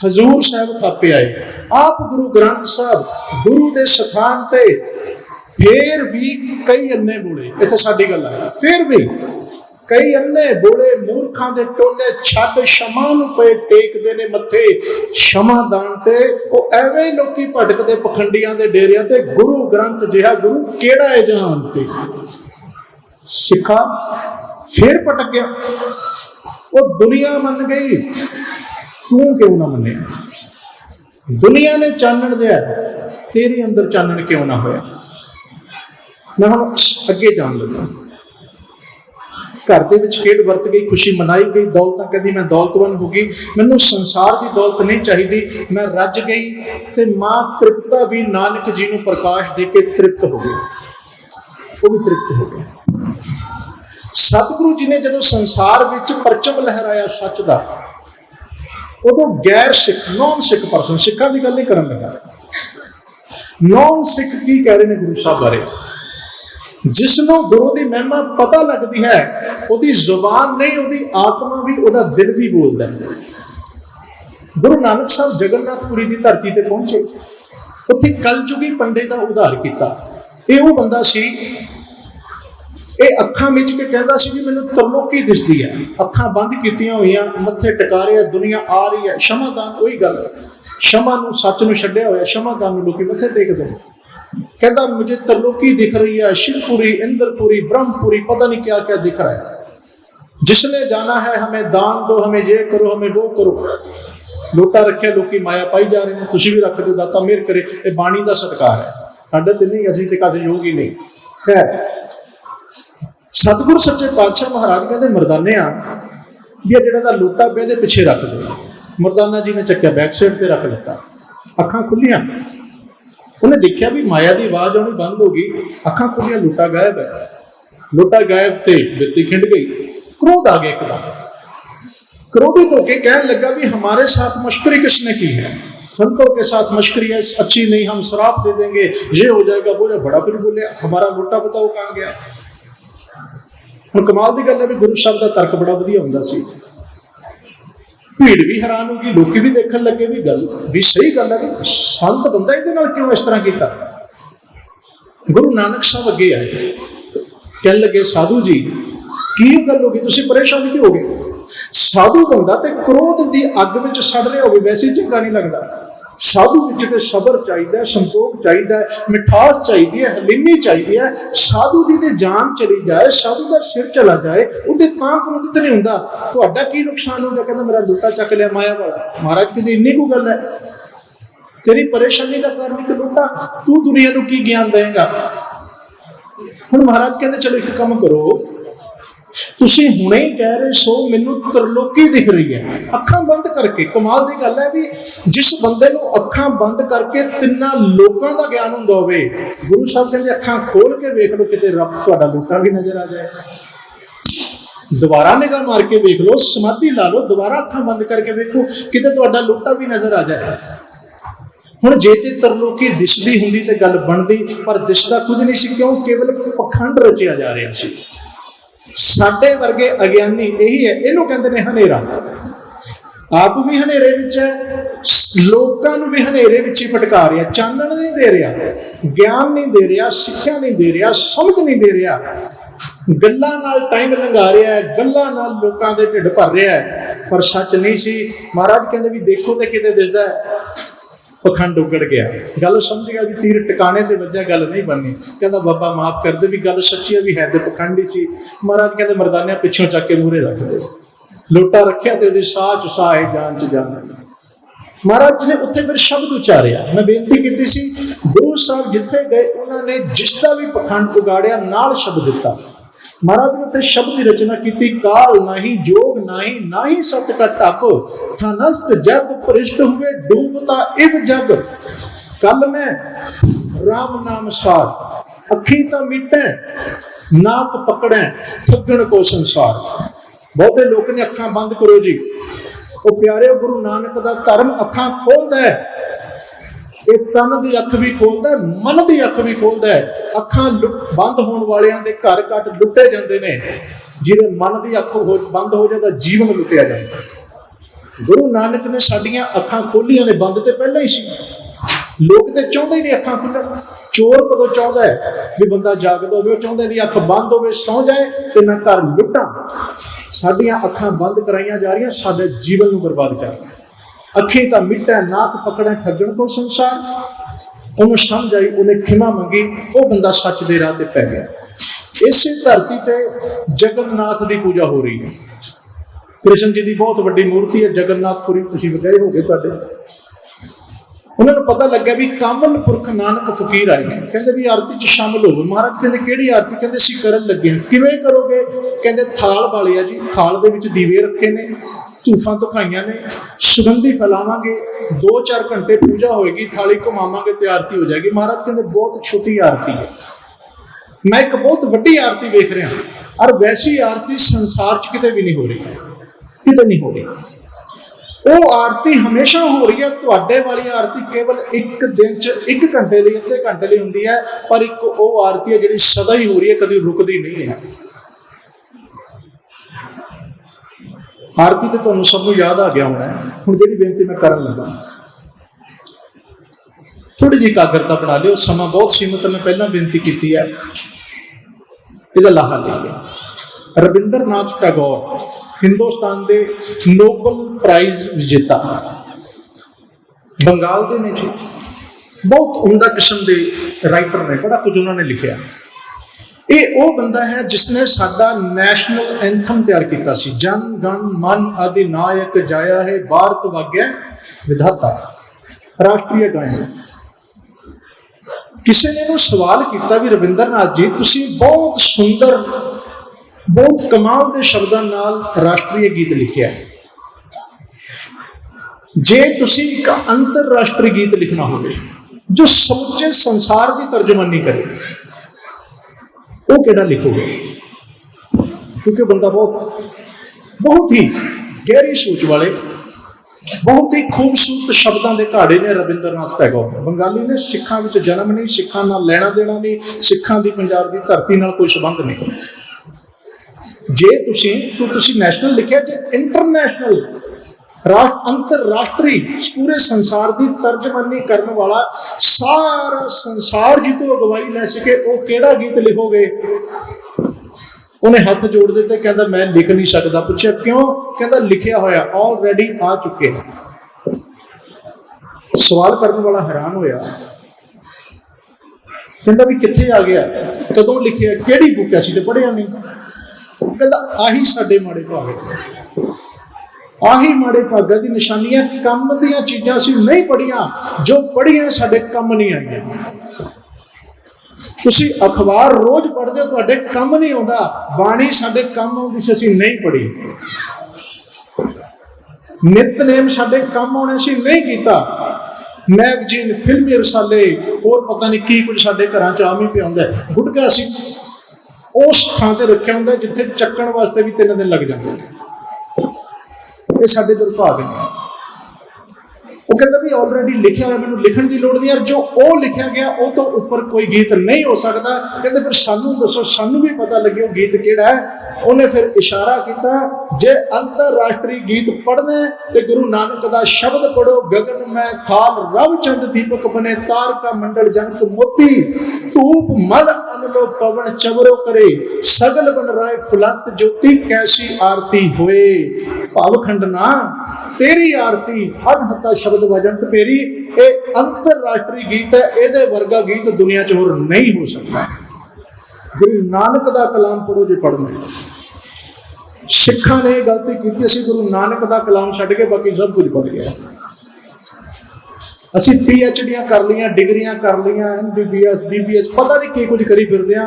ਹਜ਼ੂਰ ਸਾਹਿਬ ਥਾਪੇ ਆਏ, ਆਪ ਗੁਰੂ ਗ੍ਰੰਥ ਸਾਹਿਬ ਗੁਰੂ ਦੇ ਸਥਾਨ ਤੇ। ਫੇਰ ਵੀ ਕਈ ਅੰਨੇ ਬੋਲੇ, ਇੱਥੇ ਸਾਡੀ ਗੱਲ ਹੈ, ਫੇਰ ਵੀ ਕਈ ਅੰਨੇ ਬੋਲੇ ਮੂਰਖਾਂ ਦੇ ਟੋਲੇ ਛੱਡ ਸ਼ਮਾ ਨੂੰ ਪਏ ਟੇਕਦੇ ਨੇ ਮੱਥੇ ਸ਼ਮਾ ਦਾਨ ਤੇ। ਉਹ ਐਵੇਂ ਹੀ ਲੋਕੀ ਭਟਕਦੇ ਪਖੰਡੀਆਂ ਦੇ ਡੇਰਿਆਂ ਤੇ। ਗੁਰੂ ਗ੍ਰੰਥ ਜਿਹਾ ਗੁਰੂ ਕਿਹੜਾ ਹੈ ਜਹਾਨ ਤੇ? ਸਿੱਖਾ ਫੇਰ ਭਟਕ ਗਿਆ। ਉਹ ਦੁਨੀਆ ਮੰਨ ਗਈ, ਤੂੰ ਕਿਉਂ ਨਾ ਮੰਨਿਆ? ਦੁਨੀਆ ਨੇ ਚਾਨਣ ਦਿਆ, ਤੇਰੇ ਅੰਦਰ ਚਾਨਣ ਕਿਉਂ ਨਾ ਹੋਇਆ? ਮੈਂ ਹੁਣ ਅੱਗੇ ਜਾਣ ਲੱਗਾ। ਘਰ ਦੇ ਵਿੱਚ ਖੇਡ ਵਰਤ ਗਈ, ਖੁਸ਼ੀ ਮਨਾਈ ਗਈ, ਦੌਲਤਾਂ ਕਹਿੰਦੀ ਮੈਂ ਦੌਲਤਵੰਨ ਹੋ ਗਈ, ਮੈਨੂੰ ਸੰਸਾਰ ਦੀ ਦੌਲਤ ਨਹੀਂ ਚਾਹੀਦੀ, ਮੈਂ ਰੱਜ ਗਈ। ਤੇ ਮਾਂ ਤ੍ਰਿਪਤਾ ਵੀ ਨਾਨਕ ਜੀ ਨੂੰ ਪ੍ਰਕਾਸ਼ ਦੇ ਕੇ ਤ੍ਰਿਪਤ ਹੋ ਗਈ, ਉਹ ਵੀ ਤ੍ਰਿਪਤ ਹੋ ਗਏ। ਸਤਿਗੁਰੂ ਜੀ ਨੇ ਜਦੋਂ ਸੰਸਾਰ ਵਿੱਚ ਪਰਚਮ ਲਹਿਰਾਇਆ ਸੱਚ ਦਾ, ਉਦੋਂ ਗੈਰ ਸਿੱਖ, ਨੌਨ ਸਿੱਖ ਪਰਸਨ, ਸਿੱਖਾਂ ਦੀ ਗੱਲ ਨਹੀਂ ਕਰਨ ਲੱਗਾ, ਨੌਨ ਸਿੱਖ ਕੀ ਕਹਿ ਰਹੇ ਨੇ ਗੁਰੂ ਸਾਹਿਬ ਬਾਰੇ? ਜਿਸ ਨੂੰ ਗੁਰੂ ਦੀ ਮਹਿਮਾ ਪਤਾ ਲੱਗਦੀ ਹੈ, ਉਹਦੀ ਜ਼ੁਬਾਨ ਨਹੀਂ, ਉਹਦੀ ਆਤਮਾ ਵੀ, ਉਹਦਾ ਦਿਲ ਵੀ ਬੋਲਦਾ ਹੈ। ਗੁਰੂ ਨਾਨਕ ਸਾਹਿਬ ਜਗਨਨਾਥਪੁਰੀ ਦੀ ਧਰਤੀ ਤੇ ਪਹੁੰਚੇ, ਉੱਥੇ ਕਲਯੁਗੀ ਪੰਡੇ ਦਾ ਉਧਾਰ ਕੀਤਾ। ਇਹ ਉਹ ਬੰਦਾ ਸੀ, ਇਹ ਅੱਖਾਂ ਵਿੱਚ ਕੇ ਕਹਿੰਦਾ ਸੀ ਵੀ ਮੈਨੂੰ ਤਰਲੋਕੀ ਦਿਸਦੀ ਹੈ, ਅੱਖਾਂ ਬੰਦ ਕੀਤੀਆਂ ਹੋਈਆਂ, ਮੱਥੇ ਟਿਕਾ ਰਿਹਾ, ਦੁਨੀਆ ਆ ਰਹੀ ਹੈ। ਸ਼ਮਾਦਾਨ, ਉਹੀ ਗੱਲ, ਸ਼ਮਾ ਨੂੰ, ਸੱਚ ਨੂੰ ਛੱਡਿਆ ਹੋਇਆ, ਸ਼ਮਾਦਾਨ ਨੂੰ ਲੋਕੀ ਮੱਥੇ ਟੇਕਦੇ ਨੇ। कहता मुझे तरलोकी दिख रही है, शिवपुरी, इंद्रपुरी, ब्रह्मपुरी, पता नहीं क्या क्या दिख रहा है। जिसने जाना है हमें दान दो, हमें ये करो, हमें वो करो। लोटा रखे लोकी माया पाई जा रहे हैं, तुसी भी रख दो, दाता मेहर करे। ये बाणी का सत्कार है, साडे ते नहीं, असीं ते कासे योग ही नहीं। खैर, सतगुर सच्चे पातशाह महाराज कहते मरदाने ये जिहड़ा लोटा पे दे पिछे रख दो। मरदाना जी ने चक्या बैक साइड ते रख दिता, अखां खुलियां। उन्हें देखा भी माया की आवाज आनी बंद हो गई, अखां खुलियां, लोटा गायब है। लोटा गायब थे बिरती खिंड गई। क्रोध आ गया एकदम, क्रोधित होकर कहने लगा भी हमारे साथ मश्करी किसने की है? संतों के साथ मश्करी है, अच्छी नहीं, हम श्राप दे देंगे, ये हो जाएगा। बोले बड़ा कुछ बोले, हमारा लोटा बताओ कहाँ गया। हुण कमाल की गल है भी गुरु साहब का तर्क बड़ा वधिया हुंदा सी। भीड़ भी हैरान होगी, लोग भी देखने लगे भी गल भी सही गल है, संत बंदा इहदे नाल क्यों इस तरह किया। गुरु नानक साहब अगे आए, कहने लगे साधु जी की गल हो गई, तुसीं परेशान क्यों हो गए? साधु बंदा ते क्रोध की अग में सड़ रहा हो वैसे ही चंगा नहीं लगता। साधु विच ते सबर चाहिए, संतोख चाहिए, मिठास चाहिए, हलीमी चाहिए। साधु की ते जान चली जाए, साधु का सिर चला जाए, उसे तां क्रोधित नहीं हुंदा। तुहाडा की नुकसान हो गया? कहंदा मेरा लोटा चक लिया माया वाला। महाराज कहते इन्नी को गल है, तेरी परेशानी का कारण एक लोटा, तू दुनिया को की ज्ञान देगा? हुण महाराज कहते चलो एक काम करो, तुसीं हुणे ही कह रहे सो मैनू त्रिलोकी दिख रही है अखां बंद करके। कमाल की गल है भी जिस बंदे नूं अखां बंद करके तिन्ना लोकां दा ज्ञान हुंदा होवे, गुरु साहब कहंदे अखां खोल के वेख लो किते रब तुहाडा लोटा भी नजर आ जाए। दोबारा निगाह मार के वेख लो, समाधि ला लो, दोबारा अखां बंद करके वेखो किते तुहाडा लोटा भी नजर आ जाए। हुण जे ते त्रिलोकी दिसदी हुंदी ते गल बनदी, पर दिसदा कुछ नहीं सी। क्यों? केवल पखंड रचिया जा रहा सी। साडे वर्गे अज्ञानी यही है, इहनूं कहंदे ने हनेरा। आप भी हनेरे विच है, लोकां नूं भी हनेरे विच ही भटका रहा, चानण नहीं दे रहा, ज्ञान नहीं दे रहा, सिक्ख्या नहीं दे रहा, समझ नहीं दे रहा, गल्लां नाल टाइम लंघा रहा है, गल्लां नाल लोकां दे ढिड भर रहा है, पर सच नहीं सी। महाराज कहंदे भी देखो ते किते दिसदा है पखंड उगड़ गया। गल समझ गया भी तीर टिकाने ते वजह गल नहीं बननी। कहता बाबा माफ कर दे भी गल सच्ची भी है तो पखंड ही सी। महाराज कहते मरदानिया पिछों चक के मूहरे रख दे, लोटा रखिया ते ओदी साह च साह है, जान च जान। महाराज ने उत्थे फिर शब्द उचारिया, मैं बेनती की सी गुरु साहब जिथे गए उन्होंने जिसका भी पखंड उगाड़िया नाल शब्द दिता। महाराज ने उत्थे शब्द की रचना की, काल नाही जोग नाही नाही सत का टप, थनस्त जग परिष्ट हुए डूबता इव जग, कल में राम नाम सार, अखी ता मीटे नाक पकड़े ठगण को संसार। बहुते लोग ने अखां बंद करो जी, वो प्यारे गुरु नानक दा धर्म अखां खोलदा है, ये तन की अख भी खोलता है, मन की अख भी खोलता है। अखां बंद होने वालियां दे घर घट लुटे जाते हैं, जिहदे मन की अख बंद हो जाता जीवन लुटिया जाता। गुरु नानक ने साडियां अखां खोलियां ने, बंद तो पहले ही सी। लोग तो चाहते ही नहीं अखां खुलण। चोर कदों चाहता है भी बंदा जागदा होवे, चाहता है अख बंद होवे, सौ जाए तो मैं घर लुटा। साडियां अखां बंद कराइयां जा रही, साडे जीवन को बर्बाद कर। अखी ता मिटा नाक पकड़े ठगण को संसार। उन्हें समझ आई, उन्हें खिमा मंगी, वो बंदा सच दे राह ते पै गया। इस धरती ते जगन्नाथ की पूजा हो रही है। कृष्ण जी की बहुत बड़ी मूर्ति है जगन्नाथपुरी, तुसीं गए होगे तुहाडे। उन्होंने पता लग्या भी कामल पुरख नानक फकीर आए हैं, कहते भी आरती च शामिल हो। महाराज कहते किहड़ी आरती? कहते असीं करन लगे हां। किवें करोगे? कहते थाल वाले आ जी, थाल दे विच दीवे रखे ने, धूफां धुखाइयां ने, सुगंधी फैलावांगे, 2-4 घंटे पूजा होएगी, थाली घुमावांगे तो आरती हो जाएगी। महाराज कहते बहुत छोटी आरती है, मैं एक बहुत वड्डी आरती वेख रहा, और वैसी आरती संसार च किते भी नहीं हो रही, किते नहीं हो रही। वो आरती हमेशा हो रही है, तुहाडे वाली आरती केवल एक दिन च 1 घंटे लिए, अद्धे घंटे लिए होंदी है, पर एक वो आरती है जिहड़ी सदा ही हो रही है, कभी रुकदी नहीं है। आरती तो तुहानूं सब नूं याद आ गया होना है। हुण जिहड़ी बेनती मैं करन लगा, थोड़ी जी एकाग्रता बना लिओ, समा बहुत सीमित, मैं पहला बेनती की है, इहदा लाहा लईए। रविंद्रनाथ टैगोर हिंदुस्तान के नोबल प्राइज विजेता, बंगाल के ने जी, बहुत उमदा किस्म के राइटर ने, बड़ा कुछ उन्होंने लिखा। ये वो बंदा है जिसने साडा नैशनल एंथम तैयार किया सी, जन गण मन अधिनायक जाया है भारत भाग्य विधाता, राष्ट्रीय गायन। किसी ने इन्हूं सवाल किया भी रविंद्रनाथ जी तुसीं बहुत सुंदर बहुत कमाल के शब्दों नाल राष्ट्रीय गीत लिखिया है, जे तुसीं एक अंतरराष्ट्रीय गीत लिखना हो जो समुचे संसार की तर्जमानी करे, वो केड़ा लिखोगे? क्योंकि बंदा बहुत ही गहरी सोच वाले, बहुत ही खूबसूरत शब्दों के घाड़े ने रविंद्रनाथ टैगोर। बंगाली ने, सिखां विच जन्म नहीं, सिखां नाल लैना देना नहीं, सिखां दी पंजाब की धरती नाल कोई संबंध नहीं। जे तुसीं नैशनल लिखिया, जे इंटरनैशनल अंतरराष्ट्रीय पूरे संसार की तर्जमानी करने वाला सारा संसार जी तो अगवाई लै सके, वो केड़ा गीत लिखोगे? ਉਹਨੇ ਹੱਥ ਜੋੜ ਦਿੱਤੇ, ਕਹਿੰਦਾ ਮੈਂ ਲਿਖ ਨਹੀਂ ਸਕਦਾ। ਪੁੱਛਿਆ ਕਿਉਂ? ਕਹਿੰਦਾ ਲਿਖਿਆ ਹੋਇਆ ਆਲਰੇਡੀ ਆ ਚੁੱਕਿਆ। ਸਵਾਲ ਕਰਨ ਵਾਲਾ ਹੈਰਾਨ ਹੋਇਆ, ਕਹਿੰਦਾ ਵੀ ਕਿੱਥੇ ਆ ਗਿਆ, ਕਦੋਂ ਲਿਖਿਆ, ਕਿਹੜੀ ਬੁੱਕ ਐ, ਅਸੀਂ ਤੇ ਪੜ੍ਹਿਆ ਨਹੀਂ। ਕਹਿੰਦਾ ਆਹੀ ਸਾਡੇ ਮਾੜੇ ਭਾਗ, ਆਹੀ ਮਾੜੇ ਭਾਗਾਂ ਦੀ ਨਿਸ਼ਾਨੀਆਂ। ਕੰਮ ਦੀਆਂ ਚੀਜ਼ਾਂ ਅਸੀਂ ਨਹੀਂ ਪੜ੍ਹੀਆਂ, ਜੋ ਪੜ੍ਹੀਆਂ ਸਾਡੇ ਕੰਮ ਨਹੀਂ ਆਈਆਂ। ਤੁਸੀਂ ਅਖਬਾਰ ਰੋਜ਼ ਪੜ੍ਹਦੇ ਹੋ, ਤੁਹਾਡੇ ਕੰਮ ਨਹੀਂ ਆਉਂਦਾ। ਬਾਣੀ ਸਾਡੇ ਕੰਮ ਆਉਂਦੀ ਸੀ, ਅਸੀਂ ਨਹੀਂ ਪੜ੍ਹੀ। ਨਿਤਨੇਮ ਸਾਡੇ ਕੰਮ ਆਉਣੇ ਸੀ, ਨਹੀਂ ਕੀਤਾ। ਮੈਗਜ਼ੀਨ, ਫਿਲਮੀ ਰਸਾਲੇ, ਹੋਰ ਪਤਾ ਨਹੀਂ ਕੀ ਕੁਝ ਸਾਡੇ ਘਰਾਂ 'ਚ ਆਮ ਹੀ ਪਿਆ ਹੁੰਦਾ। ਗੁਟਕਾ ਅਸੀਂ ਉਸ ਥਾਂ ਤੇ ਰੱਖਿਆ ਹੁੰਦਾ ਜਿੱਥੇ ਚੱਕਣ ਵਾਸਤੇ ਵੀ 3 ਦਿਨ ਲੱਗ ਜਾਂਦੇ। ਇਹ ਸਾਡੇ ਦੁਰਭਾਗ ਨੇ। ਉਹ ਕਹਿੰਦਾ ਵੀ ਆਲਰੇਡੀ ਲਿਖਿਆ ਹੋਇਆ, ਮੈਨੂੰ ਲਿਖਣ ਦੀ ਲੋੜ ਨਹੀਂ। ਯਾਰ ਜੋ ਉਹ ਲਿਖਿਆ ਗਿਆ ਉਹ ਤੋਂ ਉੱਪਰ ਕੋਈ ਗੀਤ ਨਹੀਂ ਹੋ ਸਕਦਾ। ਕਹਿੰਦੇ ਫਿਰ ਸਾਨੂੰ ਦੱਸੋ, ਸਾਨੂੰ ਵੀ ਪਤਾ ਲੱਗੇ ਉਹ ਗੀਤ ਕਿਹੜਾ ਹੈ। ਉਹਨੇ ਫਿਰ ਇਸ਼ਾਰਾ ਕੀਤਾ, ਜੇ ਅੰਤਰਰਾਸ਼ਟਰੀ ਗੀਤ ਪੜ੍ਹਨਾ ਤੇ ਗੁਰੂ ਨਾਨਕ ਦਾ ਸ਼ਬਦ ਪੜੋ। ਗਗਨ ਮੈਂ ਥਾਲ ਰਵ ਚੰਦ ਦੀਪਕ ਬਨੇ, ਤਾਰਕਾ ਮੰਡਲ ਜਨਕ ਮੋਤੀ, ਧੂਪ ਮਲ ਅਨਲੋ ਪਵਨ ਚਵਰੋ ਕਰੇ, ਸਗਲ ਬਨ ਰਾਏ ਫੁਲੰਤ ਜੋਤੀ, ਕੈਸੀ ਆਰਤੀ ਹੋਏ ਭਵਖੰਡ ਨਾ ਤੇਰੀ ਆਰਤੀ, ਅਨਹਤਾ ਸ਼ਬਦ ਵਜੰਤ ਪੇਰੀ। ਇਹ ਅੰਤਰਰਾਸ਼ਟਰੀ ਗੀਤ ਹੈ, ਇਹਦੇ ਵਰਗਾ ਗੀਤ ਦੁਨੀਆ 'ਚ ਹੋਰ ਨਹੀਂ ਹੋ ਸਕਦਾ। ਗੁਰੂ ਨਾਨਕ ਦਾ ਕਲਾਮ ਪੜੋ ਜੇ ਪੜ੍ਹਨਾ। ਸਿੱਖਾਂ ਨੇ ਗਲਤੀ ਕੀਤੀ, ਅਸੀਂ ਗੁਰੂ ਨਾਨਕ ਦਾ ਕਲਾਮ ਛੱਡ ਕੇ ਬਾਕੀ ਸਭ ਕੁਝ ਪੜ੍ਹ ਗਏ। ਅਸੀਂ PhDਆਂ ਕਰ ਲਈਆਂ, ਡਿਗਰੀਆਂ ਕਰ ਲਈਆਂ, MBBS BBS, ਪਤਾ ਨਹੀਂ ਕੀ ਕੁਝ ਕਰੀ ਫਿਰਦੇ ਆ,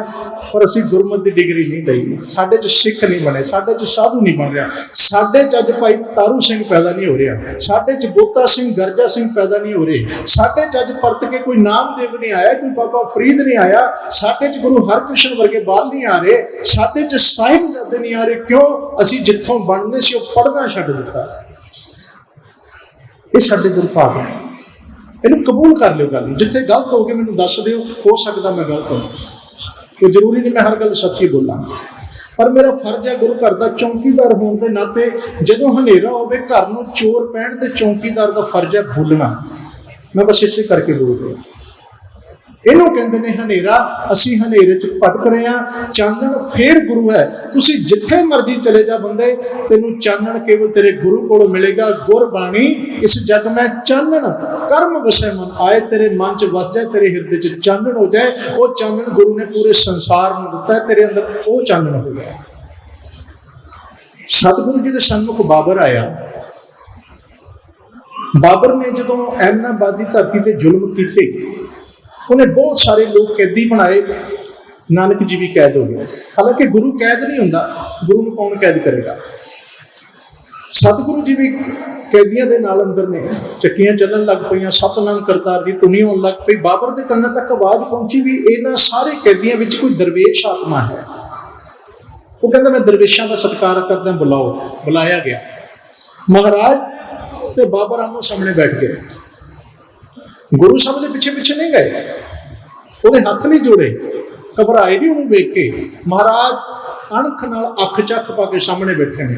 ਪਰ ਅਸੀਂ ਗੁਰਮਤਿ ਦੀ ਡਿਗਰੀ ਨਹੀਂ ਲਈ। ਸਾਡੇ 'ਚ ਸਿੱਖ ਨਹੀਂ ਬਣੇ, ਸਾਡੇ 'ਚ ਸਾਧੂ ਨਹੀਂ ਬਣ ਰਿਹਾ, ਸਾਡੇ 'ਚ ਅੱਜ ਭਾਈ ਤਾਰੂ ਸਿੰਘ ਪੈਦਾ ਨਹੀਂ ਹੋ ਰਿਹਾ, ਸਾਡੇ 'ਚ ਬੋਤਾ ਸਿੰਘ, ਗਰਜਾ ਸਿੰਘ ਪੈਦਾ ਨਹੀਂ ਹੋ ਰਹੇ, ਸਾਡੇ 'ਚ ਅੱਜ ਪਰਤ ਕੇ ਕੋਈ ਨਾਮਦੇਵ ਨਹੀਂ ਆਇਆ, ਕੋਈ ਬਾਬਾ ਫਰੀਦ ਨਹੀਂ ਆਇਆ, ਸਾਡੇ 'ਚ ਗੁਰੂ ਹਰਕ੍ਰਿਸ਼ਨ ਵਰਗੇ ਬਾਲ ਨਹੀਂ ਆ ਰਹੇ, ਸਾਡੇ 'ਚ ਸਾਹਿਬਜ਼ਾਦੇ ਨਹੀਂ ਆ ਰਹੇ। ਕਿਉਂ? ਅਸੀਂ ਜਿੱਥੋਂ ਬਣਦੇ ਸੀ ਉਹ ਪੜ੍ਹਨਾ ਛੱਡ ਦਿੱਤਾ। ਇਹ ਸਾਡੇ ਦੁਰਭਾਗ ਹੈ। ਇਹਨੂੰ ਕਬੂਲ ਕਰ ਲਿਓ। ਗੱਲ ਜਿੱਥੇ ਗਲਤ ਹੋ ਗਏ ਮੈਨੂੰ ਦੱਸ ਦਿਓ, ਹੋ ਸਕਦਾ ਮੈਂ ਗਲਤ ਹਾਂ, ਕੋਈ ਜ਼ਰੂਰੀ ਨਹੀਂ ਮੈਂ ਹਰ ਗੱਲ ਸੱਚੀ ਬੋਲਾਂ, ਪਰ ਮੇਰਾ ਫਰਜ਼ ਹੈ ਗੁਰੂ ਘਰ ਦਾ ਚੌਕੀਦਾਰ ਹੋਣ ਦੇ ਨਾਤੇ। ਜਦੋਂ ਹਨੇਰਾ ਹੋਵੇ, ਘਰ ਨੂੰ ਚੋਰ ਪੈਣ, ਤੇ ਚੌਕੀਦਾਰ ਦਾ ਫਰਜ਼ ਹੈ ਬੋਲਣਾ। ਮੈਂ ਬਸ ਇਸੇ ਕਰਕੇ ਬੋਲ ਰਿਹਾ। ਇਹਨੂੰ ਕਹਿੰਦੇ ਨੇ ਹਨੇਰਾ। ਅਸੀਂ ਹਨੇਰੇ 'ਚ ਭਟਕ ਰਹੇ ਹਾਂ। ਚਾਨਣ ਫੇਰ ਗੁਰੂ ਹੈ। ਤੁਸੀਂ ਜਿੱਥੇ ਮਰਜ਼ੀ ਚਲੇ ਜਾ ਬੰਦੇ, ਤੈਨੂੰ ਚਾਨਣ ਕੇਵਲ ਤੇਰੇ ਗੁਰੂ ਕੋਲੋਂ ਮਿਲੇਗਾ। ਗੁਰਬਾਣੀ ਇਸ ਜਗ ਮੈਂ ਚਾਨਣ ਕਰਮ ਵਸੈ ਮਨ ਆਏ, ਤੇਰੇ ਮਨ 'ਚ ਵਸ ਜਾਏ, ਤੇਰੇ ਹਿਰਦੇ 'ਚ ਚਾਨਣ ਹੋ ਜਾਏ। ਉਹ ਚਾਨਣ ਗੁਰੂ ਨੇ ਪੂਰੇ ਸੰਸਾਰ ਨੂੰ ਦਿੱਤਾ ਹੈ, ਤੇਰੇ ਅੰਦਰ ਉਹ ਚਾਨਣ ਹੋ ਗਿਆ। ਸਤਿਗੁਰੂ ਜੀ ਦੇ ਸਨਮੁਖ ਬਾਬਰ ਆਇਆ। ਬਾਬਰ ਨੇ ਜਦੋਂ ਐਮਨਾਬਾਦ ਦੀ ਧਰਤੀ ਤੇ ਜ਼ੁਲਮ ਕੀਤੇ, ਉਹਨੇ ਬਹੁਤ ਸਾਰੇ ਲੋਕ ਕੈਦੀ ਬਣਾਏ। ਨਾਨਕ ਜੀ ਵੀ ਕੈਦ ਹੋ ਗਏ। ਹਾਲਾਂਕਿ ਗੁਰੂ ਕੈਦ ਨਹੀਂ ਹੁੰਦਾ, ਗੁਰੂ ਨੂੰ ਕੌਣ ਕੈਦ ਕਰੇਗਾ। ਸਤਿਗੁਰੂ ਜੀ ਵੀ ਕੈਦੀਆਂ ਦੇ ਨਾਲ ਅੰਦਰ ਨੇ। ਚੱਕੀਆਂ ਚੱਲਣ ਲੱਗ ਪਈਆਂ, ਸਤਨਾਮ ਕਰਤਾਰ ਦੀ ਧੁਨੀ ਹੋਣ ਲੱਗ ਪਈ। ਬਾਬਰ ਦੇ ਕੰਨਾਂ ਤੱਕ ਆਵਾਜ਼ ਪਹੁੰਚੀ ਵੀ ਇਹਨਾਂ ਸਾਰੇ ਕੈਦੀਆਂ ਵਿੱਚ ਕੋਈ ਦਰਵੇਸ਼ ਆਤਮਾ ਹੈ। ਉਹ ਕਹਿੰਦਾ ਮੈਂ ਦਰਵੇਸ਼ਾਂ ਦਾ ਸਤਿਕਾਰ ਕਰਦਾ, ਬੁਲਾਓ। ਬੁਲਾਇਆ ਗਿਆ। ਮਹਾਰਾਜ ਤੇ ਬਾਬਰ ਆਮੋ ਸਾਹਮਣੇ ਬੈਠ ਗਏ। ਗੁਰੂ ਸਾਹਿਬ ਦੇ ਪਿੱਛੇ ਪਿੱਛੇ ਨਹੀਂ ਗਏ, ਉਹਦੇ ਹੱਥ ਨਹੀਂ ਜੋੜੇ, ਘਬਰਾਏ ਨਹੀਂ ਉਹਨੂੰ ਵੇਖ ਕੇ। ਮਹਾਰਾਜ ਅਣਖ ਨਾਲ ਅੱਖ ਚੱਕ ਪਾ ਕੇ ਸਾਹਮਣੇ ਬੈਠੇ ਨੇ।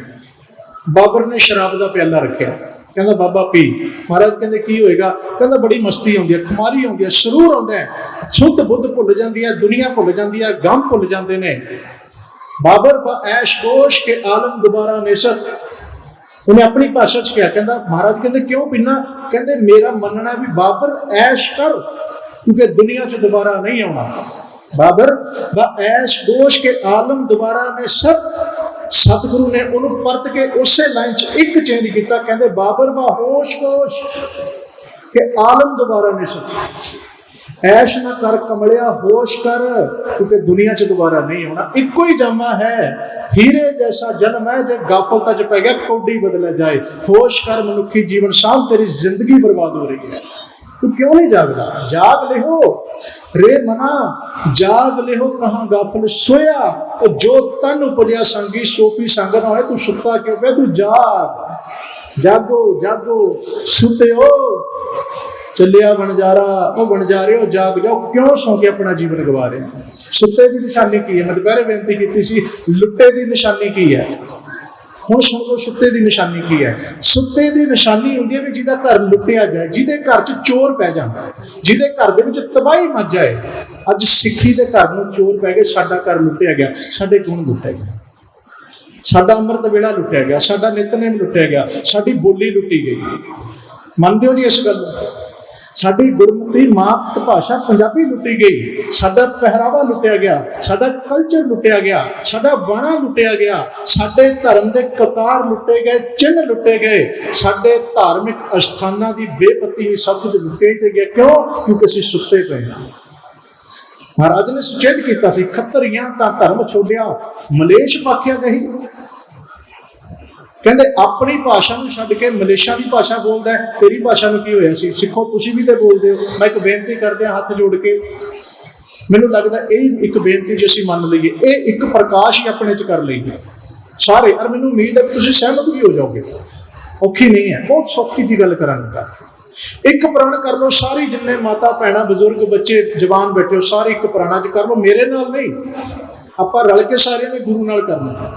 ਬਾਬਰ ਨੇ ਸ਼ਰਾਬ ਦਾ ਪਿਆਲਾ ਰੱਖਿਆ, ਕਹਿੰਦਾ ਬਾਬਾ ਪੀ। ਮਹਾਰਾਜ ਕਹਿੰਦੇ ਕੀ ਹੋਏਗਾ? ਕਹਿੰਦਾ ਬੜੀ ਮਸਤੀ ਆਉਂਦੀ ਹੈ, ਖੁਮਾਰੀ ਆਉਂਦੀ ਹੈ, ਸਰੂਰ ਆਉਂਦਾ ਹੈ, ਸੁੱਧ ਬੁੱਧ ਭੁੱਲ ਜਾਂਦੀ ਹੈ, ਦੁਨੀਆ ਭੁੱਲ ਜਾਂਦੀ ਹੈ, ਗਮ ਭੁੱਲ ਜਾਂਦੇ ਨੇ। ਬਾਬਰ ਬਾ ਐਸ਼ ਗੋਸ਼ ਕੇ ਆਲਮ ਦੁਬਾਰਾ ਨੇਸਤ। ਉਹਨੇ ਆਪਣੀ ਭਾਸ਼ਾ 'ਚ ਕਿਹਾ, ਕਹਿੰਦਾ ਮਹਾਰਾਜ ਕਹਿੰਦੇ ਕਿਉਂ ਪੀਣਾ? ਕਹਿੰਦੇ ਮੇਰਾ ਮੰਨਣਾ ਵੀ ਬਾਬਰ ਐਸ਼ ਕਰ, ਕਿਉਂਕਿ ਦੁਨੀਆ 'ਚ ਦੁਬਾਰਾ ਨਹੀਂ ਆਉਣਾ। ਬਾਬਰ ਬਾ ਐਸ਼ ਗੋਸ਼ ਕੇ ਆਲਮ ਦੁਬਾਰਾ ਨੇ ਸਤਿਗੁਰੂ ਨੇ ਉਹਨੂੰ ਪਰਤ ਕੇ ਉਸੇ ਲਾਈਨ 'ਚ ਇੱਕ ਚੇਂਜ ਕੀਤਾ। ਕਹਿੰਦੇ ਬਾਬਰ ਬਾ ਹੋਸ਼ ਗੋਸ਼ ਕੇ ਆਲਮ ਦੁਬਾਰਾ ਨੇ ਐਸ਼ ਨਾ ਕਰ ਕਮਲਿਆ, ਹੋਸ਼ ਕਰ, ਕਿਉਂਕਿ ਦੁਨੀਆ 'ਚ ਦੁਬਾਰਾ ਨਹੀਂ ਆਉਣਾ। ਇੱਕੋ ਹੀ ਜਾਮਾ ਹੈ, ਹੀਰੇ ਜੈਸਾ ਜਨਮ ਹੈ, ਜੇ ਗਾਫਲਤਾ 'ਚ ਪੈ ਗਿਆ ਕੌਡੀ ਬਦਲਿਆ ਜਾਏ। ਹੋਸ਼ ਕਰ ਮਨੁੱਖੀ ਜੀਵਨ ਸਾਹ, ਤੇਰੀ ਜ਼ਿੰਦਗੀ ਬਰਬਾਦ ਹੋ ਰਹੀ ਹੈ। ਤੂੰ ਕਿਉਂ ਨਹੀਂ ਜਾਗਦਾ? ਜਾਗ ਲਿਹੋ ਰੇ ਮਨਾ, ਜਾਗ ਲਿਹੋ ਕਹਾਂ ਗਾਫਲ ਸੋਇਆ। ਉਹ ਜੋ ਤਨ ਉਪਜਿਆ ਸੰਗੀ, ਸੋਪੀ ਸੰਗ ਨਾ ਹੋਏ। ਤੂੰ ਸੁੱਤਾ ਕਿਉਂ ਪਿਆ? ਤੂੰ ਜਾਗ। ਜਾਗੋ ਜਾਗੋ ਸੁੱਤਿਓ, ਚੱਲਿਆ ਵਣਜਾਰਾ, ਉਹ ਵਣਜਾਰਿਓ ਜਾਗ ਜਾਓ। ਕਿਉਂ ਸੌਂ ਕੇ ਆਪਣਾ ਜੀਵਨ ਗਵਾ ਰਹੇ? ਸੁੱਤੇ ਦੀ ਨਿਸ਼ਾਨੀ ਕੀ ਹੈ? ਮੈਂ ਦੁਪਹਿਰੇ ਬੇਨਤੀ ਕੀਤੀ ਸੀ, ਲੁੱਟੇ ਦੀ ਨਿਸ਼ਾਨੀ ਕੀ ਹੈ? ਹੁਣ ਸੁਣ ਲਓ ਸੁੱਤੇ ਦੀ ਨਿਸ਼ਾਨੀ ਕੀ ਹੈ। ਸੁੱਤੇ ਦੀ ਨਿਸ਼ਾਨੀ ਹੁੰਦੀ ਹੈ ਵੀ ਜਿਹਦਾ ਘਰ ਲੁੱਟਿਆ ਜਾਏ, ਜਿਹਦੇ ਘਰ 'ਚ ਚੋਰ ਪੈ ਜਾਣ, ਜਿਹਦੇ ਘਰ ਦੇ ਵਿੱਚ ਤਬਾਹੀ ਮਚ ਜਾਏ। ਅੱਜ ਸਿੱਖੀ ਦੇ ਘਰ ਨੂੰ ਚੋਰ ਪੈ ਗਏ, ਸਾਡਾ ਘਰ ਲੁੱਟਿਆ ਗਿਆ। ਸਾਡੇ ਗੁਣ ਲੁੱਟਿਆ ਗਿਆ, ਸਾਡਾ ਅੰਮ੍ਰਿਤ ਵੇਲਾ ਲੁੱਟਿਆ ਗਿਆ, ਸਾਡਾ ਨਿਤਨੇਮ ਲੁੱਟਿਆ ਗਿਆ, ਸਾਡੀ ਬੋਲੀ ਲੁੱਟੀ ਗਈ। ਮੰਨਦੇ ਹੋ ਜੀ ਇਸ ਗੱਲ ਨੂੰ? ਸਾਡੀ ਗੁਰਮੁਖੀ ਮਾਤ ਭਾਸ਼ਾ ਪੰਜਾਬੀ ਲੁੱਟੀ ਗਈ, ਸਾਡਾ ਪਹਿਰਾਵਾ ਲੁੱਟਿਆ ਗਿਆ, ਸਾਡਾ ਕਲਚਰ ਲੁੱਟਿਆ ਗਿਆ, ਸਾਡਾ ਬਾਣਾ ਲੁੱਟਿਆ ਗਿਆ, ਸਾਡੇ ਧਰਮ ਦੇ ਕਤਾਰ ਲੁੱਟੇ ਗਏ, ਚਿੰਨ੍ਹ ਲੁੱਟੇ ਗਏ, ਸਾਡੇ ਧਾਰਮਿਕ ਅਸਥਾਨਾਂ ਦੀ ਬੇਪਤੀ ਹੋਈ, ਸਭ ਕੁਝ ਲੁੱਟੇ ਤੇ ਗਿਆ। ਕਿਉਂ? ਕਿਉਂਕਿ ਅਸੀਂ ਸੁੱਤੇ ਪਏ ਹਾਂ। ਮਹਾਰਾਜ ਨੇ ਸੁਚੇਤ ਕੀਤਾ ਸੀ, ਖੱਤਰੀਆਂ ਤਾਂ ਧਰਮ ਛੋੜਿਆ, ਮਲੇਸ਼ ਪਾਖਿਆ ਗਈ। ਕਹਿੰਦੇ ਆਪਣੀ ਭਾਸ਼ਾ ਨੂੰ ਛੱਡ ਕੇ ਮਲੇਸ਼ੀਆ ਦੀ ਭਾਸ਼ਾ ਬੋਲਦਾ ਹੈ, ਤੇਰੀ ਭਾਸ਼ਾ ਨੂੰ ਕੀ ਹੋਇਆ ਸੀ? ਸਿੱਖੋ, ਤੁਸੀਂ ਵੀ ਤੇ ਬੋਲਦੇ ਹੋ। ਮੈਂ ਇੱਕ ਬੇਨਤੀ ਕਰਦੇ ਹਾਂ ਹੱਥ ਜੋੜ ਕੇ, ਮੈਨੂੰ ਲੱਗਦਾ ਇਹ ਇੱਕ ਬੇਨਤੀ ਜੇ ਅਸੀਂ ਮੰਨ ਲਈਏ, ਇਹ ਇੱਕ ਪ੍ਰਕਾਸ਼ ਹੀ ਆਪਣੇ 'ਚ ਕਰ ਲਈਏ ਸਾਰੇ। ਔਰ ਮੈਨੂੰ ਉਮੀਦ ਹੈ ਵੀ ਤੁਸੀਂ ਸਹਿਮਤ ਵੀ ਹੋ ਜਾਓਗੇ। ਔਖੀ ਨਹੀਂ ਹੈ, ਬਹੁਤ ਸੌਖੀ ਜੀ ਗੱਲ ਕਰਾਂਗਾ। ਇੱਕ ਪ੍ਰਣ ਕਰ ਲਓ ਸਾਰੀ, ਜਿੰਨੇ ਮਾਤਾ ਭੈਣਾਂ ਬਜ਼ੁਰਗ ਬੱਚੇ ਜਵਾਨ ਬੈਠੇ ਹੋ, ਸਾਰੇ ਇੱਕ ਪ੍ਰਾਣਾ 'ਚ ਕਰ ਲਓ। ਮੇਰੇ ਨਾਲ ਨਹੀਂ, ਆਪਾਂ ਰਲ ਕੇ ਸਾਰਿਆਂ ਨੇ ਗੁਰੂ ਨਾਲ ਕਰਨਾ।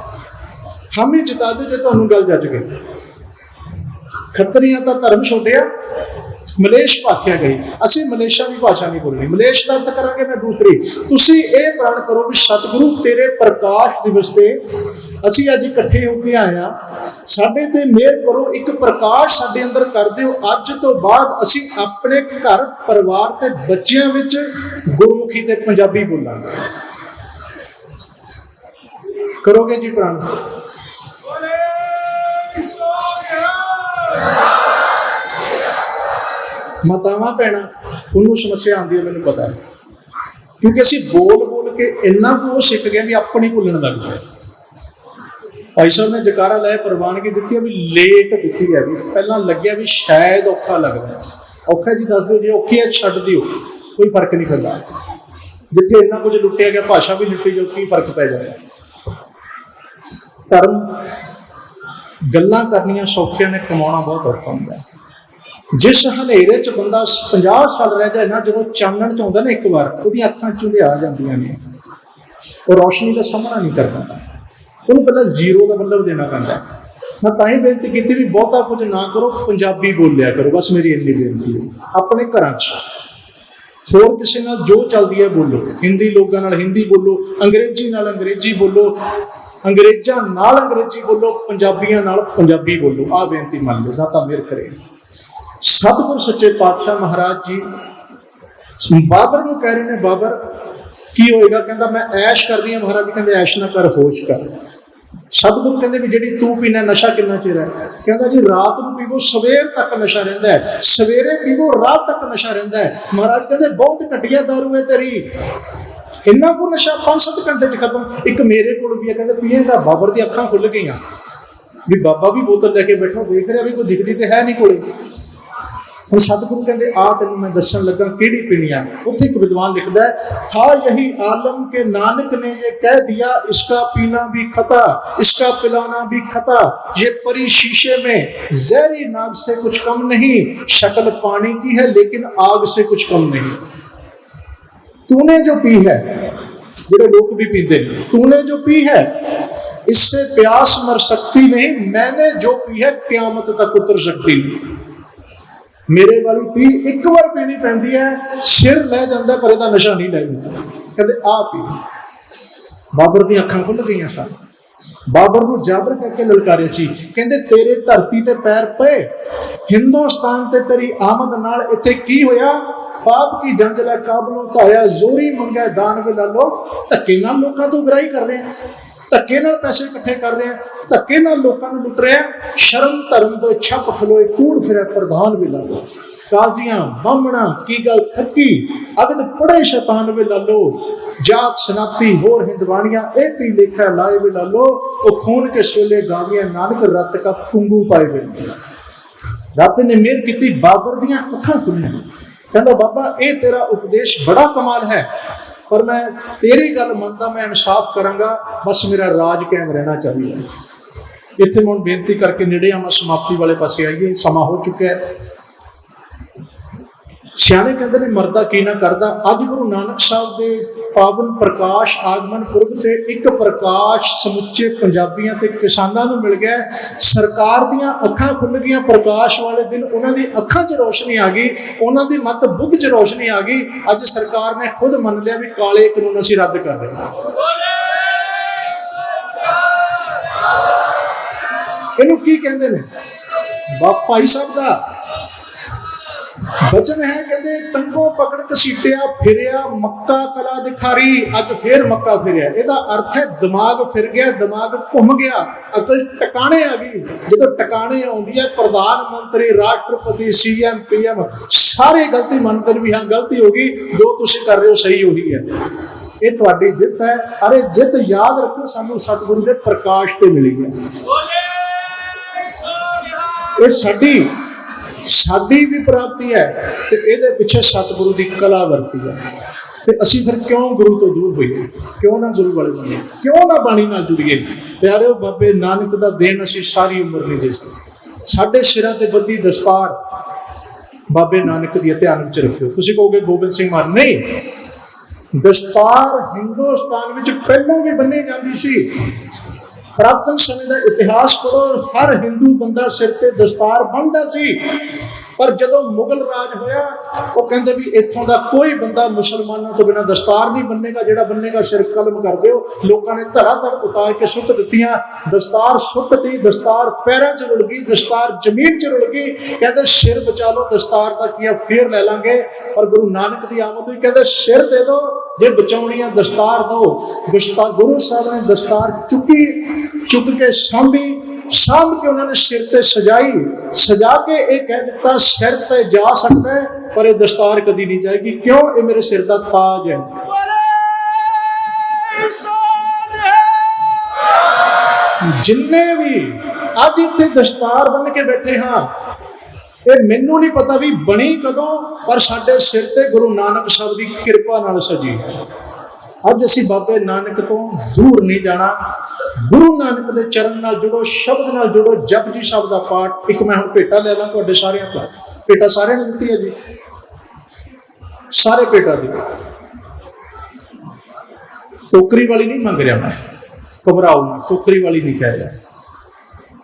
ਹਮ ਹੀ ਜਿਤਾ ਦਿਓ ਜੇ ਤੁਹਾਨੂੰ ਗੱਲ ਜੱਜ ਗਈ। ਖੱਤਰੀਆਂ ਤਾਂ ਧਰਮ ਛੋੜਿਆ, ਮਲੇਸ਼ ਭਾਖਿਆ ਗਈ। ਅਸੀਂ ਮਲੇਸ਼ੀਆ ਦੀ ਭਾਸ਼ਾ ਨਹੀਂ ਬੋਲਣੀ, ਮਲੇਸ਼ ਦਾ ਅਰਥ ਕਰਾਂਗੇ ਮੈਂ ਦੂਸਰੀ। ਤੁਸੀਂ ਇਹ ਪ੍ਰਣ ਕਰੋ ਵੀ ਸਤਿਗੁਰੂ ਤੇਰੇ ਪ੍ਰਕਾਸ਼ ਦਿਵਸ ਤੇ ਅਸੀਂ ਅੱਜ ਇਕੱਠੇ ਹੋ ਕੇ ਆਏ ਹਾਂ, ਸਾਡੇ ਤੇ ਮਿਹਰ ਕਰੋ, ਇੱਕ ਪ੍ਰਕਾਸ਼ ਸਾਡੇ ਅੰਦਰ ਕਰ ਦਿਓ। ਅੱਜ ਤੋਂ ਬਾਅਦ ਅਸੀਂ ਆਪਣੇ ਘਰ ਪਰਿਵਾਰ ਤੇ ਬੱਚਿਆਂ ਵਿੱਚ ਗੁਰਮੁਖੀ ਤੇ ਪੰਜਾਬੀ ਬੋਲਾਂਗੇ। ਕਰੋਗੇ ਜੀ ਪ੍ਰਣ? ਮਾਤਾਵਾਂ ਭੈਣਾਂ, ਉਹਨੂੰ ਸਮੱਸਿਆ ਆਉਂਦੀ ਹੈ, ਮੈਨੂੰ ਪਤਾ ਹੈ, ਕਿਉਂਕਿ ਅਸੀਂ ਬੋਲ ਬੋਲ ਕੇ ਇੰਨਾ ਕੁ ਸਿੱਖ ਗਏ ਵੀ ਆਪਣੀ ਭੁੱਲਣ ਲੱਗ ਗਏ। ਭਾਈ ਸਾਹਿਬ ਨੇ ਜਕਾਰਾ ਲਾਇਆ, ਪ੍ਰਵਾਨਗੀ ਦਿੱਤੀ ਹੈ ਵੀ ਲੇਟ ਦਿੱਤੀ ਹੈ, ਵੀ ਪਹਿਲਾਂ ਲੱਗਿਆ ਵੀ ਸ਼ਾਇਦ ਔਖਾ ਲੱਗਦਾ। ਔਖਾ ਜੀ ਦੱਸ ਦਿਓ, ਜੇ ਔਖੀ ਹੈ ਛੱਡ ਦਿਓ, ਕੋਈ ਫਰਕ ਨਹੀਂ ਪੈਂਦਾ। ਜਿੱਥੇ ਇੰਨਾ ਕੁਝ ਲੁੱਟਿਆ ਗਿਆ, ਭਾਸ਼ਾ ਵੀ ਲੁੱਟੀ ਜਾਓ, ਕੀ ਫਰਕ ਪੈ ਜਾਏਗਾ? ਧਰਮ ਗੱਲਾਂ ਕਰਨੀਆਂ ਸੌਖੀਆਂ ਨੇ, ਕਮਾਉਣਾ ਬਹੁਤ ਔਖਾ ਹੁੰਦਾ। ਜਿਸ ਹਨੇਰੇ 'ਚ ਬੰਦਾ 50 ਸਾਲ ਰਹਿ ਜਾਏ ਨਾ, ਜਦੋਂ ਚਾਨਣ 'ਚ ਆਉਂਦਾ ਨਾ ਇੱਕ ਵਾਰ, ਉਹਦੀਆਂ ਅੱਖਾਂ 'ਚੋਂ ਦੇ ਆ ਜਾਂਦੀਆਂ ਨੇ, ਉਹ ਰੌਸ਼ਨੀ ਦਾ ਸਾਹਮਣਾ ਨਹੀਂ ਕਰ ਪਾਉਂਦਾ। ਉਹਨੂੰ ਪਹਿਲਾਂ ਜ਼ੀਰੋ ਦਾ ਮਤਲਬ ਦੇਣਾ ਪੈਂਦਾ। ਮੈਂ ਤਾਂ ਹੀ ਬੇਨਤੀ ਕੀਤੀ ਵੀ ਬਹੁਤਾ ਕੁਝ ਨਾ ਕਰੋ, ਪੰਜਾਬੀ ਬੋਲਿਆ ਕਰੋ, ਬਸ ਮੇਰੀ ਇੰਨੀ ਬੇਨਤੀ ਹੈ। ਆਪਣੇ ਘਰਾਂ 'ਚ ਹੋਰ ਕਿਸੇ ਨਾਲ ਜੋ ਚੱਲਦੀ ਹੈ ਬੋਲੋ, ਹਿੰਦੀ ਲੋਕਾਂ ਨਾਲ ਹਿੰਦੀ ਬੋਲੋ, ਅੰਗਰੇਜ਼ੀ ਨਾਲ ਅੰਗਰੇਜ਼ੀ ਬੋਲੋ, ਅੰਗਰੇਜ਼ਾਂ ਨਾਲ ਅੰਗਰੇਜ਼ੀ ਬੋਲੋ, ਪੰਜਾਬੀਆਂ ਨਾਲ ਪੰਜਾਬੀ ਬੋਲੋ। ਆਹ ਬੇਨਤੀ ਮੰਨ ਲਓ, ਦਾਤਾ ਮਿਹਰ ਕਰੇ। ਸਤਿਗੁਰ ਸੱਚੇ ਪਾਤਸ਼ਾਹ ਮਹਾਰਾਜ ਜੀ ਬਾਬਰ ਨੂੰ ਕਹਿ ਰਹੇ ਨੇ, ਬਾਬਰ ਕੀ ਹੋਏਗਾ? ਕਹਿੰਦਾ ਮੈਂ ਐਸ਼ ਕਰ ਰਹੀ ਹਾਂ। ਮਹਾਰਾਜ ਜੀ ਕਹਿੰਦੇ ਐਸ਼ ਨਾ ਕਰ, ਹੋਸ਼ ਕਰ। ਸਤਿਗੁਰੂ ਕਹਿੰਦੇ ਵੀ ਜਿਹੜੀ ਤੂੰ ਪੀਣਾ ਨਸ਼ਾ ਕਿੰਨਾ ਚਿਰ ਹੈ? ਕਹਿੰਦਾ ਜੀ ਰਾਤ ਨੂੰ ਪੀਵੋ, ਸਵੇਰ ਤੱਕ ਨਸ਼ਾ ਰਹਿੰਦਾ ਹੈ, ਸਵੇਰੇ ਪੀਵੋ, ਰਾਤ ਤੱਕ ਨਸ਼ਾ ਰਹਿੰਦਾ ਹੈ। ਮਹਾਰਾਜ ਕਹਿੰਦੇ ਬਹੁਤ ਘਟੀਆ ਦਾਰੂ ਹੈ ਤੇਰੀ, ਇੰਨਾ ਕੁ ਨਸ਼ਾ 5-7 ਘੰਟੇ 'ਚ ਖਤਮ। ਇੱਕ ਮੇਰੇ ਕੋਲ ਵੀ ਹੈ, ਕਹਿੰਦੇ ਪੀਏਗਾ। ਬਾਬਰ ਦੀ ਅੱਖਾਂ ਖੁੱਲ ਗਈਆਂ ਵੀ ਬਾਬਾ ਵੀ ਬੋਤਲ ਲੈ ਕੇ ਬੈਠਾ, ਦੇਖ ਰਿਹਾ ਵੀ ਕੋਈ ਦਿਖਦੀ ਤੇ ਹੈ ਨਹੀਂ ਕੋਲੇ। ਹੁਣ ਸਤਿਗੁਰੂ ਕਹਿੰਦੇ ਆ ਤੈਨੂੰ ਮੈਂ ਦੱਸਣ ਲੱਗਾ ਕਿਹੜੀ ਪੀਣੀ ਆ। ਉੱਥੇ ਇੱਕ ਵਿਦਵਾਨ ਲਿਖਦਾ ਹੈ, ਥਾ ਯਹੀ ਆਲਮ ਕੇ ਨਾਨਕ ਨੇ ਇਹ ਕਹਿ ਦਿਆ, ਇਸਕਾ ਪੀਣਾ ਵੀ खता, इसका पिलाना भी खता, ये परी शीशे में जहरी नाग से कुछ कम नहीं, शक्ल पानी की है लेकिन आग से कुछ कम नहीं। तूने जो पी है, ਜਿਹੜੇ ਲੋਕ भी पीते, तूने जो पी है इससे प्यास मर सकती नहीं, मैंने जो पी है क्यामत तक उतर सकती नहीं। ਮੇਰੇ ਵਾਲੀ ਪੀ ਇੱਕ ਵਾਰ ਪੀਣੀ ਪੈਂਦੀ ਹੈ, ਸਿਰ ਲੈ ਜਾਂਦਾ ਪਰ ਇਹਦਾ ਨਸ਼ਾ ਨਹੀਂ ਲੈ ਜਾਂਦਾ। ਕਹਿੰਦੇ ਆ ਪੀ। ਬਾਬਰ ਦੀਆਂ ਅੱਖਾਂ ਖੁੱਲ ਗਈਆਂ ਸਨ। ਬਾਬਰ ਨੂੰ ਜਾਬਰ ਕਰਕੇ ਲਲਕਾਰਿਆ ਸੀ, ਕਹਿੰਦੇ ਤੇਰੇ ਧਰਤੀ ਤੇ ਪੈਰ ਪਏ, ਹਿੰਦੁਸਤਾਨ ਤੇ ਤੇਰੀ ਆਮਦ ਨਾਲ ਇੱਥੇ ਕੀ ਹੋਇਆ? ਪਾਪ ਕੀ ਜੰਜ ਲੈ ਕਾਬਲੋਂ ਧਾਇਆ, ਜ਼ੋਰੀ ਮੰਗਿਆ ਦਾਨ ਵੇ ਲਾਲੋ। ਧੱਕੇ ਨਾਲ ਲੋਕਾਂ ਤੋਂ ਗ੍ਰਾਹੀ ਕਰ ਰਹੇ ਆ, ਧੱਕੇ ਨਾਲ ਪੈਸੇ ਇਕੱਠੇ ਕਰ ਰਹੇ ਆ, ਧੱਕੇ ਨਾਲ ਲੋਕਾਂ ਨੂੰ ਲੁੱਟ ਰਹੇ ਆ। ਸ਼ਰਮ ਧਰਮ ਤੋਂ ਛੱਪ ਖਲੋਏ, ਕੂੜ ਫਿਰੇ ਪ੍ਰਧਾਨ ਵੇ ਲਾਲੋ। ਕਾਜ਼ੀਆਂ ਬਾਹਮਣਾ ਕੀ ਗੱਲ ਥੱਕੀ, ਅਗਦ ਪੜੇ ਸ਼ੈਤਾਨ ਵੇ ਲਾਲੋ। ਜਾਤ ਸਨਾਤੀ ਹੋਰ ਹਿੰਦਵਾਣੀਆਂ ਇਹ ਪੀ ਲੇਖਾ ਲਾਏ ਵੇ ਲਾਲੋ। ਉਹ ਖੂਨ ਕੇ ਸੋਲੇ ਗਾਵੀਆਂ ਨਾਨਕ ਰੱਤ ਕਾ ਕੁੰਗੂ ਪਾਏ ਵੇ। ਰੱਬ ਨੇ ਮਿਹਰ ਕੀਤੀ, ਬਾਬਰ ਦੀਆਂ ਅੱਖਾਂ ਖੁੱਲੀਆਂ। ਕਹਿੰਦਾ ਬਾਬਾ ਇਹ ਤੇਰਾ ਉਪਦੇਸ਼ ਬੜਾ ਕਮਾਲ ਹੈ, ਪਰ ਮੈਂ ਤੇਰੀ ਗੱਲ ਮੰਨਦਾ, ਮੈਂ ਇਨਸਾਫ ਕਰਾਂਗਾ, ਬਸ ਮੇਰਾ ਰਾਜ ਕਾਇਮ ਰਹਿਣਾ ਚਾਹੀਦਾ। ਇੱਥੇ ਮੈਂ ਹੁਣ ਬੇਨਤੀ ਕਰਕੇ ਨੇੜੇ ਆਵਾਂ, ਸਮਾਪਤੀ ਵਾਲੇ ਪਾਸੇ ਆਈਏ, ਸਮਾਂ ਹੋ ਚੁੱਕਿਆ ਹੈ। ਸਿਆਣੇ ਕਹਿੰਦੇ ਨੇ ਮਰਦਾ ਕੀ ਨਾ ਕਰਦਾ। ਅੱਜ ਗੁਰੂ ਨਾਨਕ ਸਾਹਿਬ ਦੇ पावन प्रकाश आगमन पुरब ते एक प्रकाश समुचे पंजाबियां ते किसानां नूं मिल गया। सरकार दीयां अखां खुल गईयां प्रकाश वाले दिन, उन्हां दी अखां 'च रोशनी आ गई, उन्हां दी मत बुद्ध 'च रोशनी आ गई। अज सरकार ने खुद मन लिया भी काले कानून असीं रद्द कर रहे हां। इहनूं की कहंदे ने? भाई साहब दा वचन है, कहते टंगों पकड़ घसीटिया फिरिया मक्का कला दिखारी। अज फिर मक्का फिरिया, इहदा अर्थ है दिमाग फिर गया, दिमाग घुम गया, अकल टकाने आ गई। जो टकाने आउंदी है प्रधानमंत्री, राष्ट्रपति, CM PM सारे गलती मनते भी हाँ गलती होगी, जो तुसीं कर रहे हो सही उही है। ये तुहाडी जित है। अरे जित याद रखो सानू सतगुरु दे प्रकाश ते मिली है। ये साडी भी प्राप्ति है ते इहदे पिछे सतगुरु दी कला वरती है। ते असीं फिर क्यों गुरु तो दूर होईए? क्यों ना गुरु वाले बने? क्यों ना बाणी नाल जुड़ीए? प्यारे बाबे नानक दा देन असीं सारी उम्र नहीं दे सकदे। साडे सिरां ते बद्धी दस्तार बाबे नानक दी ध्यान विच रखियो। तुसीं कहोगे गोबिंद सिंह मान, नहीं, दस्तार हिंदुस्तान विच पहलों भी बन्नी जांदी सी। पुरातन समय का इतिहास पढ़ो, हर हिंदू बंदा सिर ते दस्तार बन्नदा सी। पर जदों मुगल राज होया, वो कहंदे भी इत्थों दा कोई बंदा मुसलमानों तो बिना दस्तार नहीं बन्नेगा, जिहड़ा बन्नेगा सिर कलम कर दिओ। लोकां ने धड़ा-धड़ उतार के सुट दित्तियां, दस्तार सुटती, दस्तार पैरां च रुल गई, दस्तार जमीन च रुल गई। कहंदे सिर बचा लो, दस्तार दा की फिर ले लांगे। और गुरु नानक दी आमद हुई, कहंदे सिर दे दो, जे बचाउणी है दस्तार दो। गुरु साहब ने दस्तार चुक के सांभ के उन्होंने सिर ते सजा के एक कह दिता, सिर ते जा सकता है पर ये दस्तार कदी नहीं जाएगी। क्यों? ये मेरे सिर का ताज है। जिन्ने भी अज इत्थे दस्तार बन के बैठे हाँ, ये मैनू नहीं पता भी बनी कदों, पर साडे सिर ते गुरु नानक साहब की कृपा नाल सजी। अज असीं बाबे नानक तो दूर नहीं जाना। गुरु नानक के चरण नाल जुड़ो, शब्द नाल जुड़ो, जपजी साहब का पाठ। एक मैं हुण भेटा ले ला तुहाडे सारिआं तो। भेटा सारिआं ने दित्ती है जी, सारे भेटा दी। टोकरी वाली नहीं मंग रहा मैं, घबराओ ना, टोकरी वाली नहीं कह रहा।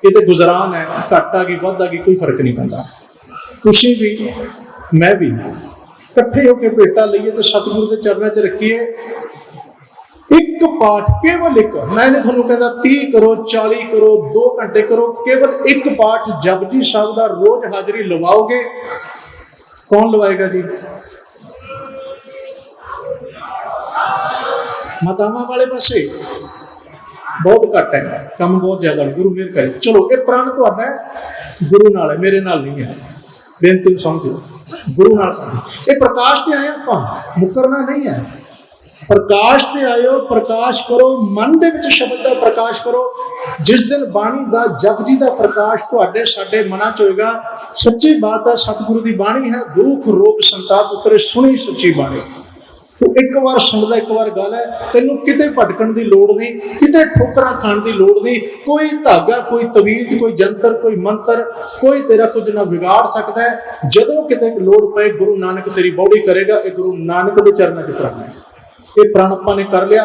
ये तो गुजरान है, घट आ गई वध आ गई कोई फर्क नहीं पैंदा। तुसीं भी मैं भी इकट्ठे होकर भेटा लईए तो सतगुरु के चरणों च रखिए। एक पाठ केवल एक, मैंने थोनू कहता 30 करो, 40 करो, 2 घंटे करो, केवल एक पाठ जपजी साहब का रोज हाजिरी लवाओगे। कौन लवाएगा जी? मातावां वाले पासे बहुत घट है, काम बहुत ज्यादा। गुरु मेहर करे। चलो ये प्राण तुहाडा है, गुरु नाल है, मेरे नाल नहीं है। बेनती समझो, गुरु नाल ये प्रकाश ते आए आपां, मुकरना नहीं है। प्रकाश ते आयो, प्रकाश करो, मन दे विच शब्द दा प्रकाश करो। जिस दिन बाणी दा जपजी दा प्रकाश तुहाडे साडे मनां च होएगा, सच्ची बात है, सतगुरु दी बाणी है, दुख रोग संताप उतरे सुनी सच्ची बाणी। तो एक बार सुनदा, एक बार गल है, तैनूं किते भटकण दी लोड़ नहीं, किते ठोकरां खाण दी लोड़ नहीं। कोई धागा, कोई तवीज, कोई जंतर, कोई मंत्र, कोई तेरा कुछ ना बिगाड़ सकता है। जदों किते लोड़ पए, गुरु नानक तेरी बौड़ी करेगा। ये गुरु नानक दे चरणां च प्राण है। ये प्राण आपां ने कर लिया।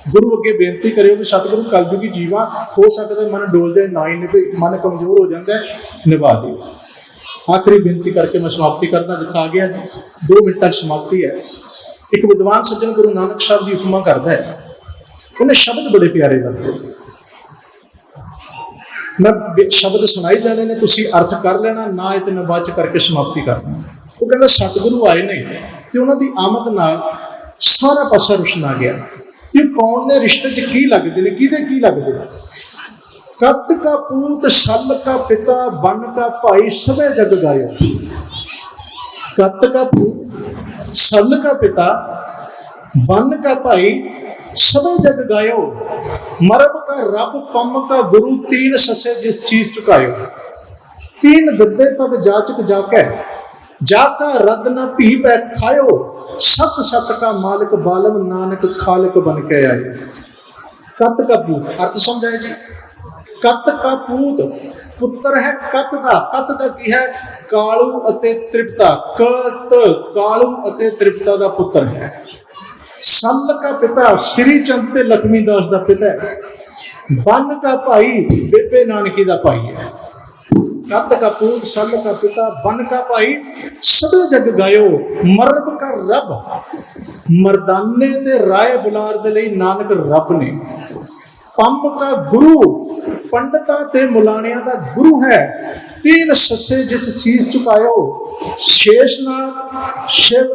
गुरु अगे बेनती करियो कि सतगुरु कलयुगी जीवा, हो सकता है मन डोलदे ना ही नहीं, मन कमजोर हो जाता है, निभा दिओ। आखिरी बेनती करके मैं समाप्ति करदा, जिथा आ गया जी 2 मिनटां समाप्ति है। एक विद्वान सज्जन गुरु नानक साहब की उपमा करता है, उन्हें शब्द बड़े प्यारे लगते। मैं शब्द सुनाई जाने ने, तुसी अर्थ कर लेना ना, ये तो मैं बाद करके समाप्ति करना। वो कहता सतगुरु आए ने ते उन्हां दी आमद नाल सारा पासा रुशन आ गया। ते कौन ने रिश्ते च की लगदे ने, किहदे की लगदे ने? कत का पूत, सल का पिता, बन का भाई, सबे जग गायो। कत का पूत, सल का पिता, बन का भाई, सबे जग गायो। मरब का रब, पम का गुरु, 3 ससे जिस चीज चुकायो। 3 दद्दे तब जाचक जाके, जाका रद न भी पै खायो। सत सत का मालिक बालम, नानक खालिक बन के आए। कत का पूत, अर्थ समझाए जी। कत का पूत पुत्र है कत का। कत का की है? कालू अते तृप्ता। कत कालू अते तृप्ता का पुत्र है। सल का पिता श्री चंद ते लक्ष्मी दास का पिता है। बन का भाई बेबे नानकी का भाई है। कत का पूत सल का पिता बन का भाई सब जग गायो मरब का रब। मरदाने ते राय बुलार दे लई नानक रब ने। पंब का गुरु पंडितां ते मुलाणियां दा गुरु है। तीन ससे जिस शीस झुकायो शेषनाग शिव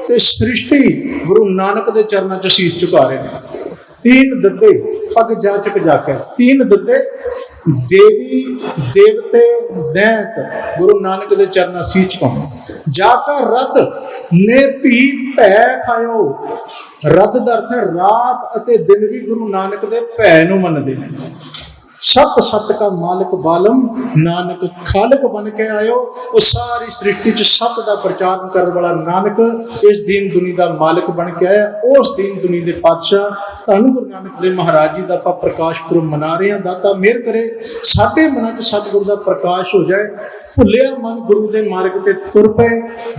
ते सृष्टि गुरु नानक दे चरनां च शीस झुका रहे हैं। तीन दद्दे पग जाचक जाके तीन दद्दे देवी देवते दैत गुरु नानक दे चरनां शीस झुकाओ। जाका रद ने भी भै खायो। रद दा अर्थ है रात अते दिन भी गुरु नानक दे भै नूं मनदे ने। सत सत का मालिक बालम नानक खालक बन के आयो। वो सारी सृष्टि च सत का प्रचार करने वाला नानक इस दीन दुनिया का मालिक बन के आया। उस दीन दुनिया के पातशाह धन गुरु नानक देव महाराज जी का आप प्रकाश पुरब मना रहे हैं। दाता मेहर करे साडे मनां च सतगुरु का प्रकाश हो जाए। भुलिया मन गुरु के मार्ग ते तुर पे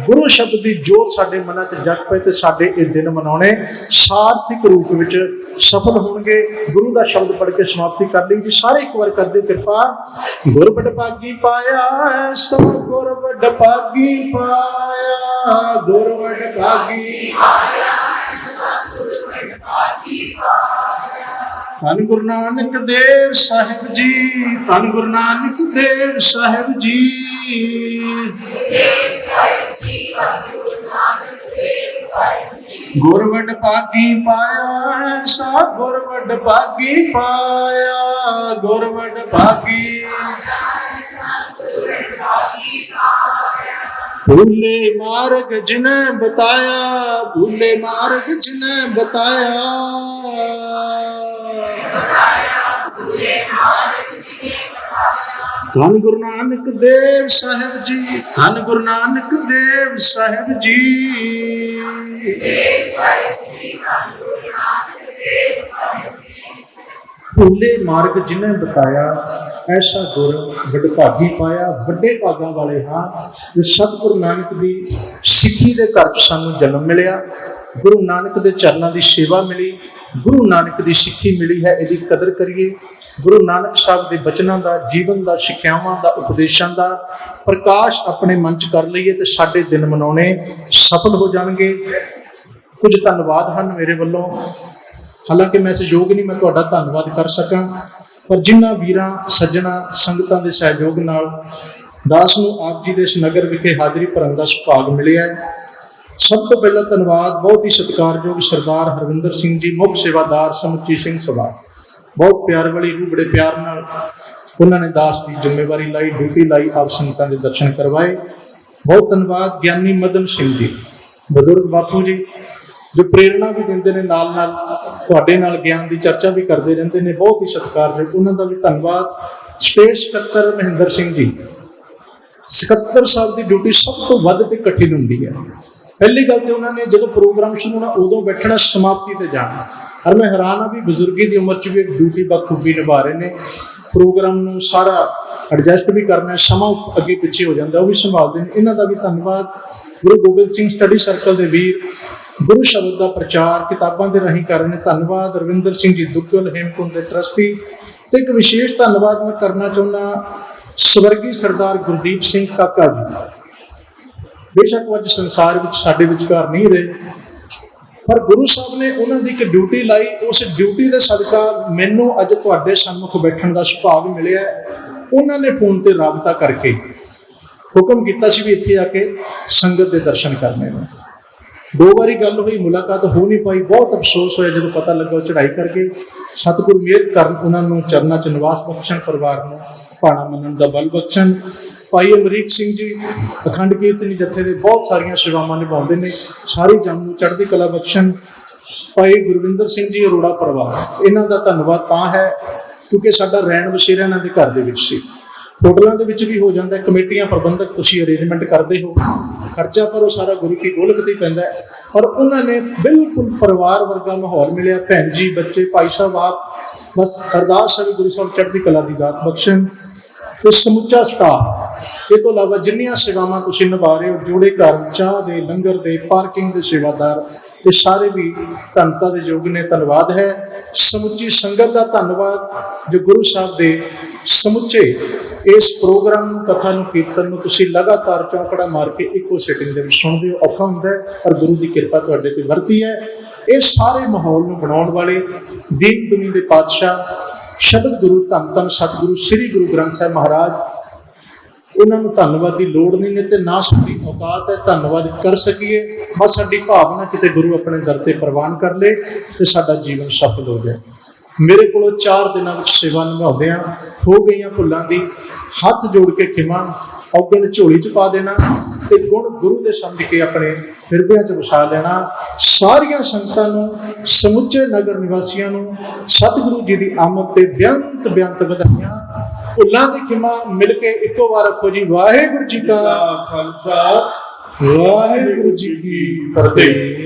गुरु शब्द की जोत साडे मनां च जग पे ते साडे ये दिन मनाने सार्थक रूप विच सफल होणगे। गुरु का शब्द पढ़ के समाप्ति कर ली जी। सारे एक बार कर दे कृपा। गुर बड़ भागी पाया सब गुर बड़ भागी पाया। गुर बड़ भागी धन गुरु नानक देव साहिब जी। धन गुरु नानक देव साहिब जी। गुर बड़ भागी पाया सा गुर बड़ भागी पाया। गुर बड़ भागी भूले मार्ग जिने बताया। भूले मार्ग जिने बताया। धन गुरु नानक देव साहिब जी। धन गुरु नानक देव साहिब जी। भूले मार्ग जिन्हें बताया ऐसा गुर बड़ भागी पाया। बड़े भागा वाले हाँ जो सतगुरु नानक की सिੱਖੀ ਦੇ घर च सानू जन्म मिलिया। गुरु नानक के चरणों की सेवा मिली। गुरु नानक की सिੱਖੀ मिली है। इसकी कदर करिए। गुरु नानक साहब के बचनों का जीवन का सिक्ख्यावां का उपदेशों का प्रकाश अपने मन च कर लीए तो साडे दिन मनाने सफल हो जाएंगे। कुछ धन्यवाद हैं मेरे वालों। हालांकि मैं सहयोग नहीं मैं तुहाडा धन्यवाद कर सकां पर जिन्हां वीरां सज्जणा संगतां दे सहयोग नाल दास नूं आप जी दे इस नगर विखे हाज़री भरन दा सुभाग मिलिया है। सब तो पहला धन्यवाद बहुत ही सत्कारयोग सरदार हरविंदर सिंह जी मुख सेवादार समुची सिंह सभा। बहुत प्यार वाली रूह बड़े प्यार नाल उन्होंने दास की जिम्मेवारी लाई ड्यूटी लाई आप संगतां दे दर्शन करवाए। बहुत धन्यवाद ज्ञानी मदन सिंह जी बजुर्ग बापू जी जो प्रेरणा भी देंदे ने नाल नाल तुहाडे नाल ज्ञान की चर्चा भी करते रहते हैं। बहुत ही सत्कारयोग उन्होंने भी धन्यवाद। स्पेस सकत्तर महेंद्र सिंह जी सकत्तर साहब की ड्यूटी सब तो वध ते कठिन हुंदी है। पहली गल तो उन्होंने जो प्रोग्राम शुरू होना उदों बैठना समाप्ति ते जाना। और मैं हैरान हाँ भी बजुर्गी की उम्र च भी एक ड्यूटी बखूबी निभा रहे हैं। प्रोग्राम नूं सारा एडजस्ट भी करना समा अगे पिछे हो जाता वह भी संभालते हैं। इन्हों का भी धन्यवाद। गुरु गोबिंद सिंह स्टडी सर्कल के वीर गुरु शब्द का प्रचार किताबों के राही कर रहे हैं। धन्यवाद। रविंदर सिंह जी दुग्गल हेमकुंड के ट्रस्टी। तो एक विशेष धन्यवाद मैं करना चाहना स्वर्गीय सरदार गुरदीप सिंह काका जी। बेशक वह संसार में साडे विचकार नहीं रहे पर गुरु साहब ने उन्होंने एक ड्यूटी लाई। उस ड्यूटी के सदका मैनू अज तुहाडे सम्मुख बैठण का सुभाग मिलिया। उन्होंने फोन पर राबता करके हुक्म किया भी इत्थे आके संगत के दर्शन करने में। दो बारी गल हुई मुलाकात हो नहीं पाई। बहुत अफसोस होया जो पता लगा चढ़ाई करके सतगुरु मेहर कर उन्होंने चरणों च निवास बख्शण परिवार को भाणा मनण का बल बख्शण। भाई अमरीक सिंह जी अखंड कीर्तनी जत्थे दे बहुत सारिया सेवावां निभाउंदे ने सारी जम चढ़ती कला बख्शण। भाई गुरविंदर सिंह जी अरोड़ा परिवार इन्हां दा धन्नवाद तां है क्योंकि साडा रैण वसेरा इन्हां दे घर दे विच सी। होटलों के विच भी हो जाता है। कमेटियां प्रबंधक तुसीं अरेंजमेंट करते हो खर्चा पर वो सारा गुरु की गोलक ते पैंदा है। और उन्होंने बिल्कुल परिवार वर्गा माहौल मिलिया। भैन जी बच्चे भाई साहब आप बस अरदास है गुरु साहब चढ़ती कला की दात बख्शण। तो समुचा स्टाफ ये तो इलावा जिन्नियां सेवावां तुसीं निभा रहे हो जोड़े घर चाह दे लंगर दे पार्किंग दे सेवादार ਇਹ ਸਾਰੇ ਵੀ ਧੰਨਤਾ ਦੇ ਯੋਗ ਨੇ। ਧੰਨਵਾਦ ਹੈ ਸਮੁੱਚੀ ਸੰਗਤ ਦਾ, ਧੰਨਵਾਦ ਜੋ ਗੁਰੂ ਸਾਹਿਬ ਦੇ ਸਮੁੱਚੇ ਇਸ ਪ੍ਰੋਗਰਾਮ ਨੂੰ, ਕਥਾ ਨੂੰ, ਕੀਰਤਨ ਨੂੰ ਤੁਸੀਂ ਲਗਾਤਾਰ ਚੌਂਕੜਾ ਮਾਰ ਕੇ ਇੱਕੋ ਸਿਟਿੰਗ ਦੇ ਵਿੱਚ ਸੁਣਦੇ ਹੋ। ਔਖਾ ਹੁੰਦਾ ਹੈ ਪਰ ਗੁਰੂ ਦੀ ਕਿਰਪਾ ਤੁਹਾਡੇ ਤੇ ਵਰਤੀ ਹੈ। ਇਹ ਸਾਰੇ ਮਾਹੌਲ ਨੂੰ ਬਣਾਉਣ ਵਾਲੇ ਦੀਨ ਦੁਨੀ ਦੇ ਪਾਤਸ਼ਾਹ ਸ਼ਬਦ ਗੁਰੂ ਧੰਨ ਧੰਨ ਸਤਿਗੁਰੂ ਸ੍ਰੀ ਗੁਰੂ ਗ੍ਰੰਥ ਸਾਹਿਬ ਮਹਾਰਾਜ, ਉਹਨਾਂ ਨੂੰ ਧੰਨਵਾਦ ਦੀ ਲੋੜ ਨਹੀਂ ਨੇ ਤੇ ਨਾ ਸਾਡੀ ਔਕਾਤ ਹੈ ਧੰਨਵਾਦ ਕਰ ਸਕੀਏ। ਬਸ ਸਾਡੀ ਭਾਵਨਾ ਕਿਤੇ ਗੁਰੂ ਆਪਣੇ ਦਰ ਤੇ ਪ੍ਰਵਾਨ ਕਰ ਲੇ ਤੇ ਸਾਡਾ ਜੀਵਨ ਸਫਲ ਹੋ ਜਾਏ। ਮੇਰੇ ਕੋਲੋਂ 4 ਦਿਨਾਂ ਵਿੱਚ ਸੇਵਾ ਨਿਭਾਉਂਦਿਆਂ ਹੋ ਗਈਆਂ ਭੁੱਲਾਂ ਦੀ ਹੱਥ ਜੋੜ ਕੇ ਖਿਮਾ, ਔਗਣ ਝੋਲੀ 'ਚ ਪਾ ਦੇਣਾ ਤੇ ਗੁਣ ਗੁਰੂ ਦੇ ਸਮਝ ਕੇ ਆਪਣੇ ਹਿਰਦਿਆਂ 'ਚ ਵਸਾ ਲੈਣਾ। ਸਾਰੀਆਂ ਸੰਗਤਾਂ ਨੂੰ, ਸਮੁੱਚੇ ਨਗਰ ਨਿਵਾਸੀਆਂ ਨੂੰ ਸਤਿਗੁਰੂ ਜੀ ਦੀ ਆਮਦ ਤੇ ਬੇਅੰਤ ਬੇਅੰਤ ਵਧਾਈਆਂ। ਭੁੱਲਾਂ ਦੀ ਖਿਮਾ ਮਿਲ ਕੇ ਇੱਕੋ ਵਾਰ ਆਖੋ ਜੀ, ਵਾਹਿਗੁਰੂ ਜੀ ਕਾ ਖਾਲਸਾ, ਵਾਹਿਗੁਰੂ ਜੀ ਕੀ ਫਤਿਹ।